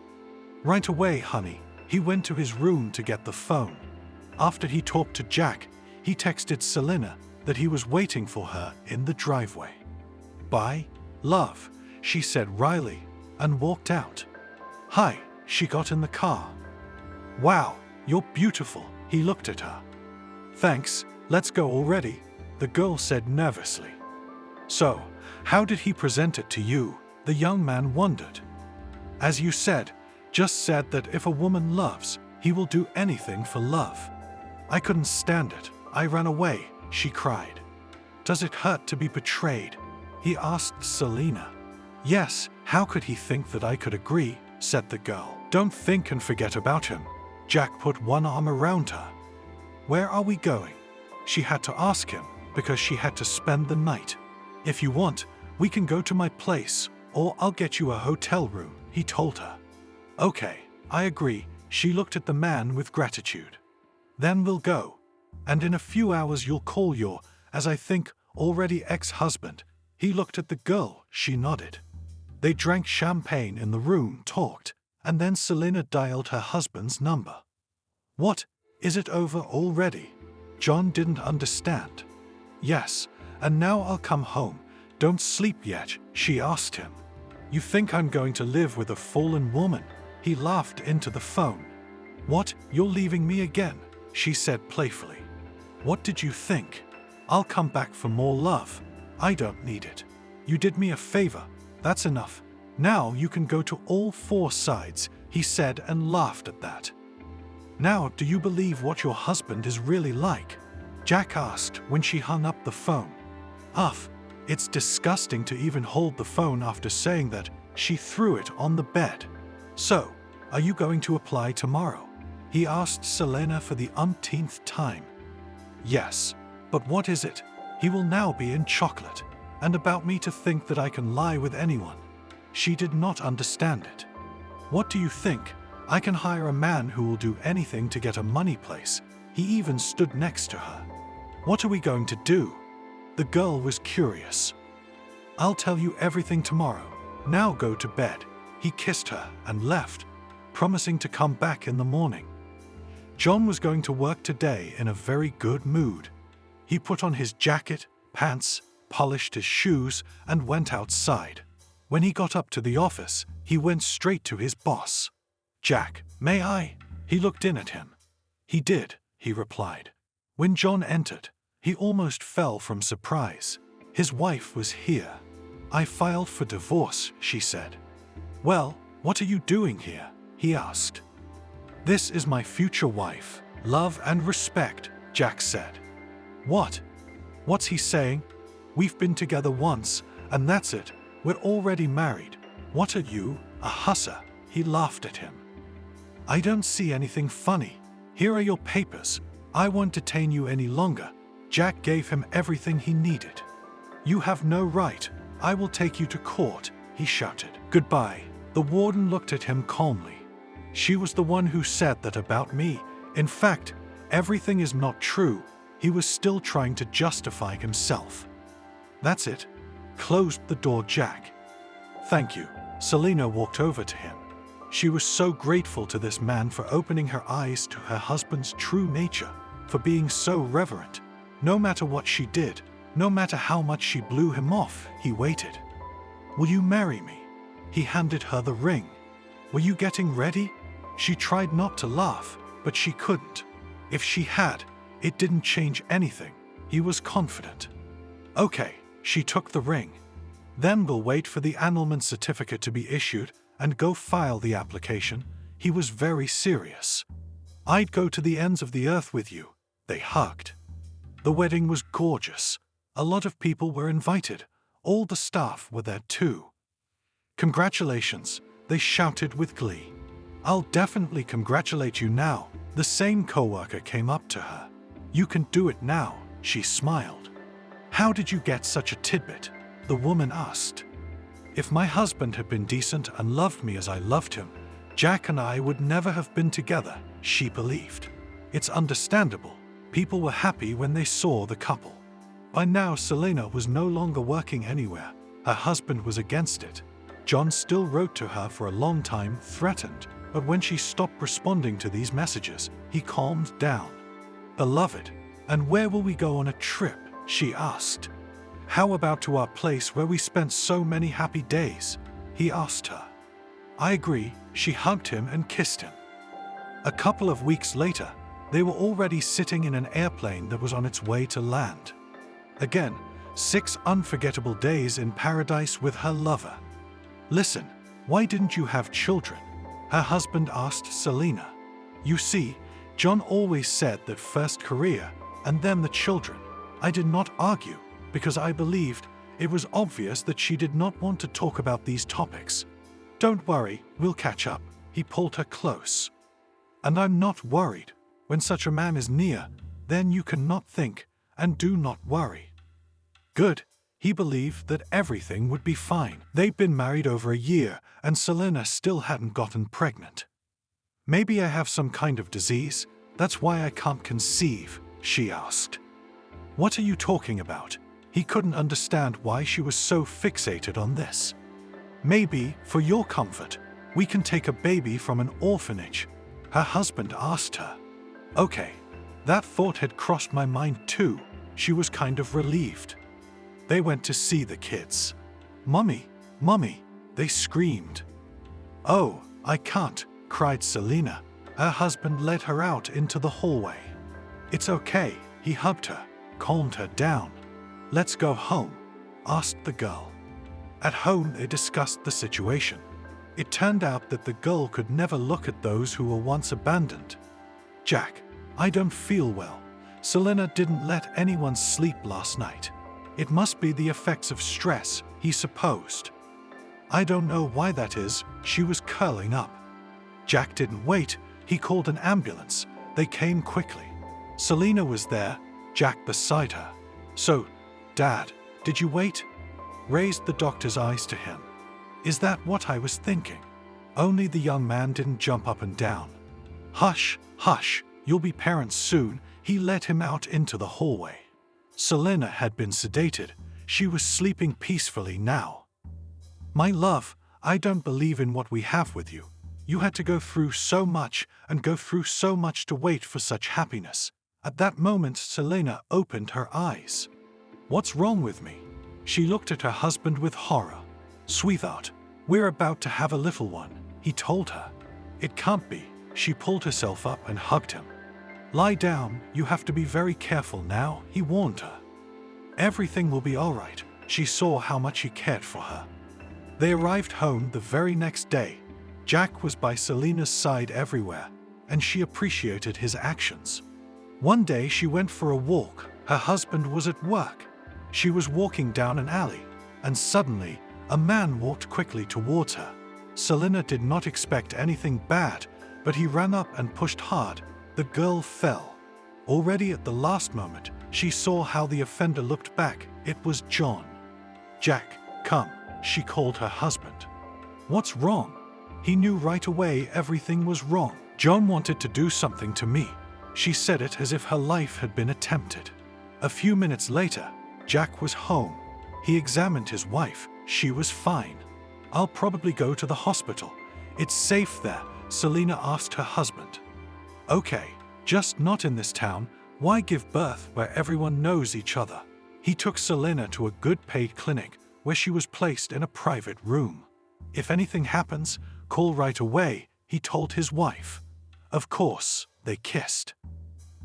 Right away, honey, he went to his room to get the phone. After he talked to Jack, he texted Selena that he was waiting for her in the driveway. Bye, love, she said wryly, and walked out. Hi, she got in the car. Wow, you're beautiful, he looked at her. Thanks, let's go already, the girl said nervously. So, how did he present it to you? The young man wondered. As you said, just said that if a woman loves, he will do anything for love. I couldn't stand it. I ran away, she cried. Does it hurt to be betrayed? He asked Selena. Yes, how could he think that I could agree, said the girl. Don't think and forget about him. Jack put one arm around her. Where are we going? She had to ask him because she had to spend the night. If you want, we can go to my place, or I'll get you a hotel room, he told her. Okay, I agree, she looked at the man with gratitude. Then we'll go. And in a few hours you'll call your, as I think, already ex-husband. He looked at the girl, she nodded. They drank champagne in the room, talked, and then Selena dialed her husband's number. What, is it over already? John didn't understand. Yes, and now I'll come home. Don't sleep yet, she asked him. You think I'm going to live with a fallen woman? He laughed into the phone. What, you're leaving me again? She said playfully. What did you think? I'll come back for more love. I don't need it. You did me a favor. That's enough. Now you can go to all four sides, he said and laughed at that. Now do you believe what your husband is really like? Jack asked when she hung up the phone. It's disgusting to even hold the phone after saying that. She threw it on the bed. So, are you going to apply tomorrow? He asked Selena for the umpteenth time. Yes, but what is it? He will now be in chocolate, and about me to think that I can lie with anyone. She did not understand it. What do you think? I can hire a man who will do anything to get a money place. He even stood next to her. What are we going to do? The girl was curious. I'll tell you everything tomorrow. Now go to bed. He kissed her and left, promising to come back in the morning. John was going to work today in a very good mood. He put on his jacket, pants, polished his shoes, and went outside. When he got up to the office, he went straight to his boss. Jack, may I? He looked in at him. He did, he replied. When John entered, he almost fell from surprise. His wife was here. I filed for divorce, she said. Well, what are you doing here? He asked. This is my future wife. Love and respect, Jack said. What? What's he saying? We've been together once, and that's it. We're already married. What are you, a hussar? He laughed at him. I don't see anything funny. Here are your papers. I won't detain you any longer. Jack gave him everything he needed. You have no right. I will take you to court, he shouted. Goodbye. The warden looked at him calmly. She was the one who said that about me. In fact, everything is not true. He was still trying to justify himself. That's it. Closed the door, Jack. Thank you. Selena walked over to him. She was so grateful to this man for opening her eyes to her husband's true nature, for being so reverent. No matter what she did, no matter how much she blew him off, he waited. Will you marry me? He handed her the ring. Were you getting ready? She tried not to laugh, but she couldn't. If she had, it didn't change anything. He was confident. Okay, she took the ring. Then we'll wait for the annulment certificate to be issued and go file the application. He was very serious. "I'd go to the ends of the earth with you." They hugged. The wedding was gorgeous. A lot of people were invited. All the staff were there too. "Congratulations," they shouted with glee. "I'll definitely congratulate you now." The same coworker came up to her. "You can do it now," she smiled. "How did you get such a tidbit?" the woman asked. "If my husband had been decent and loved me as I loved him, Jack and I would never have been together," she believed. It's understandable. People were happy when they saw the couple. By now, Selena was no longer working anywhere. Her husband was against it. John still wrote to her for a long time, threatened, but when she stopped responding to these messages, he calmed down. "Beloved, and where will we go on a trip?" she asked. "How about to our place where we spent so many happy days?" he asked her. "I agree." She hugged him and kissed him. A couple of weeks later, they were already sitting in an airplane that was on its way to land. Again, 6 unforgettable days in paradise with her lover. "Listen, why didn't you have children?" her husband asked Selena. "You see, John always said that first career and then the children." I did not argue, because I believed it was obvious that she did not want to talk about these topics. "Don't worry, we'll catch up." He pulled her close. "And I'm not worried. When such a man is near, then you cannot think, and do not worry." Good. He believed that everything would be fine. They'd been married over a year, and Selena still hadn't gotten pregnant. "Maybe I have some kind of disease. That's why I can't conceive," she asked. "What are you talking about?" He couldn't understand why she was so fixated on this. "Maybe, for your comfort, we can take a baby from an orphanage," her husband asked her. "Okay." That thought had crossed my mind too. She was kind of relieved. They went to see the kids. "Mummy, Mummy," they screamed. "Oh, I can't," cried Selena. Her husband led her out into the hallway. "It's okay," he hugged her, calmed her down. "Let's go home," asked the girl. At home, they discussed the situation. It turned out that the girl could never look at those who were once abandoned. "Jack, I don't feel well. Selena didn't let anyone sleep last night. It must be the effects of stress," he supposed. "I don't know why that is." She was curling up. Jack didn't wait. He called an ambulance. They came quickly. Selena was there, Jack beside her. "So, Dad, did you wait?" Raised the doctor's eyes to him. "Is that what I was thinking?" Only the young man didn't jump up and down. "Hush, hush, you'll be parents soon." He led him out into the hallway. Selena had been sedated. She was sleeping peacefully now. "My love, I don't believe in what we have with you. You had to go through so much and go through so much to wait for such happiness." At that moment, Selena opened her eyes. "What's wrong with me?" She looked at her husband with horror. "Sweetheart, we're about to have a little one," he told her. "It can't be." She pulled herself up and hugged him. "Lie down, you have to be very careful now," he warned her. "Everything will be all right." She saw how much he cared for her. They arrived home the very next day. Jack was by Selena's side everywhere, and she appreciated his actions. One day she went for a walk. Her husband was at work. She was walking down an alley, and suddenly, a man walked quickly towards her. Selena did not expect anything bad, but he ran up and pushed hard. The girl fell. Already at the last moment, she saw how the offender looked back. It was John. "Jack, come," she called her husband. "What's wrong?" He knew right away everything was wrong. "John wanted to do something to me." She said it as if her life had been attempted. A few minutes later, Jack was home. He examined his wife. She was fine. "I'll probably go to the hospital. It's safe there," Selena asked her husband. "Okay, just not in this town. Why give birth where everyone knows each other?" He took Selena to a good paid clinic where she was placed in a private room. "If anything happens, call right away," he told his wife. Of course, they kissed.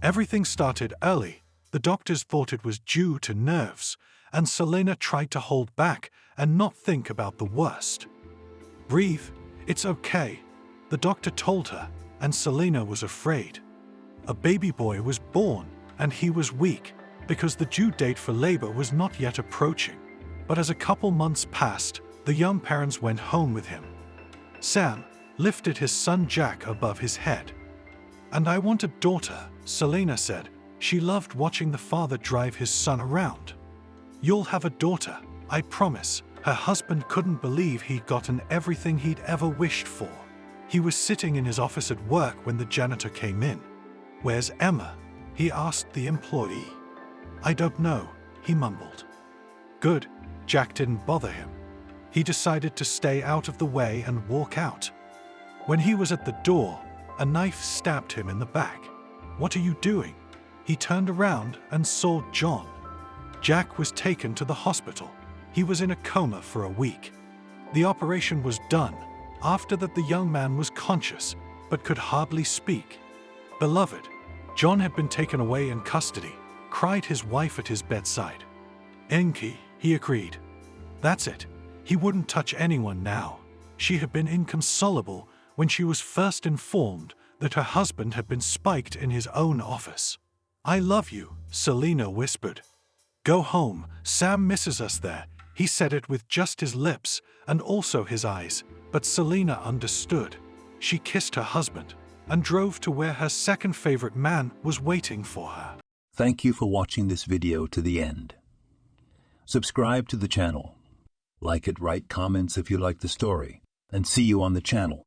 Everything started early. The doctors thought it was due to nerves, and Selena tried to hold back and not think about the worst. "Breathe, it's okay." The doctor told her, and Selina was afraid. A baby boy was born, and he was weak, because the due date for labor was not yet approaching. But as a couple months passed, the young parents went home with him. Sam lifted his son Jack above his head. "And I want a daughter," Selina said. She loved watching the father drive his son around. "You'll have a daughter, I promise." Her husband couldn't believe he'd gotten everything he'd ever wished for. He was sitting in his office at work when the janitor came in. "Where's Emma?" he asked the employee. "I don't know," he mumbled. Good, Jack didn't bother him. He decided to stay out of the way and walk out. When he was at the door, a knife stabbed him in the back. "What are you doing?" He turned around and saw John. Jack was taken to the hospital. He was in a coma for a week. The operation was done. After that, the young man was conscious, but could hardly speak. "Beloved," John had been taken away in custody, cried his wife at his bedside. "Enki," he agreed. That's it. He wouldn't touch anyone now. She had been inconsolable when she was first informed that her husband had been spiked in his own office. "I love you," Selina whispered. "Go home, Sam misses us there." He said it with just his lips and also his eyes, but Selina understood. She kissed her husband and drove to where her second favorite man was waiting for her. Thank you for watching this video to the end. Subscribe to the channel. Like it, write comments if you like the story, and see you on the channel.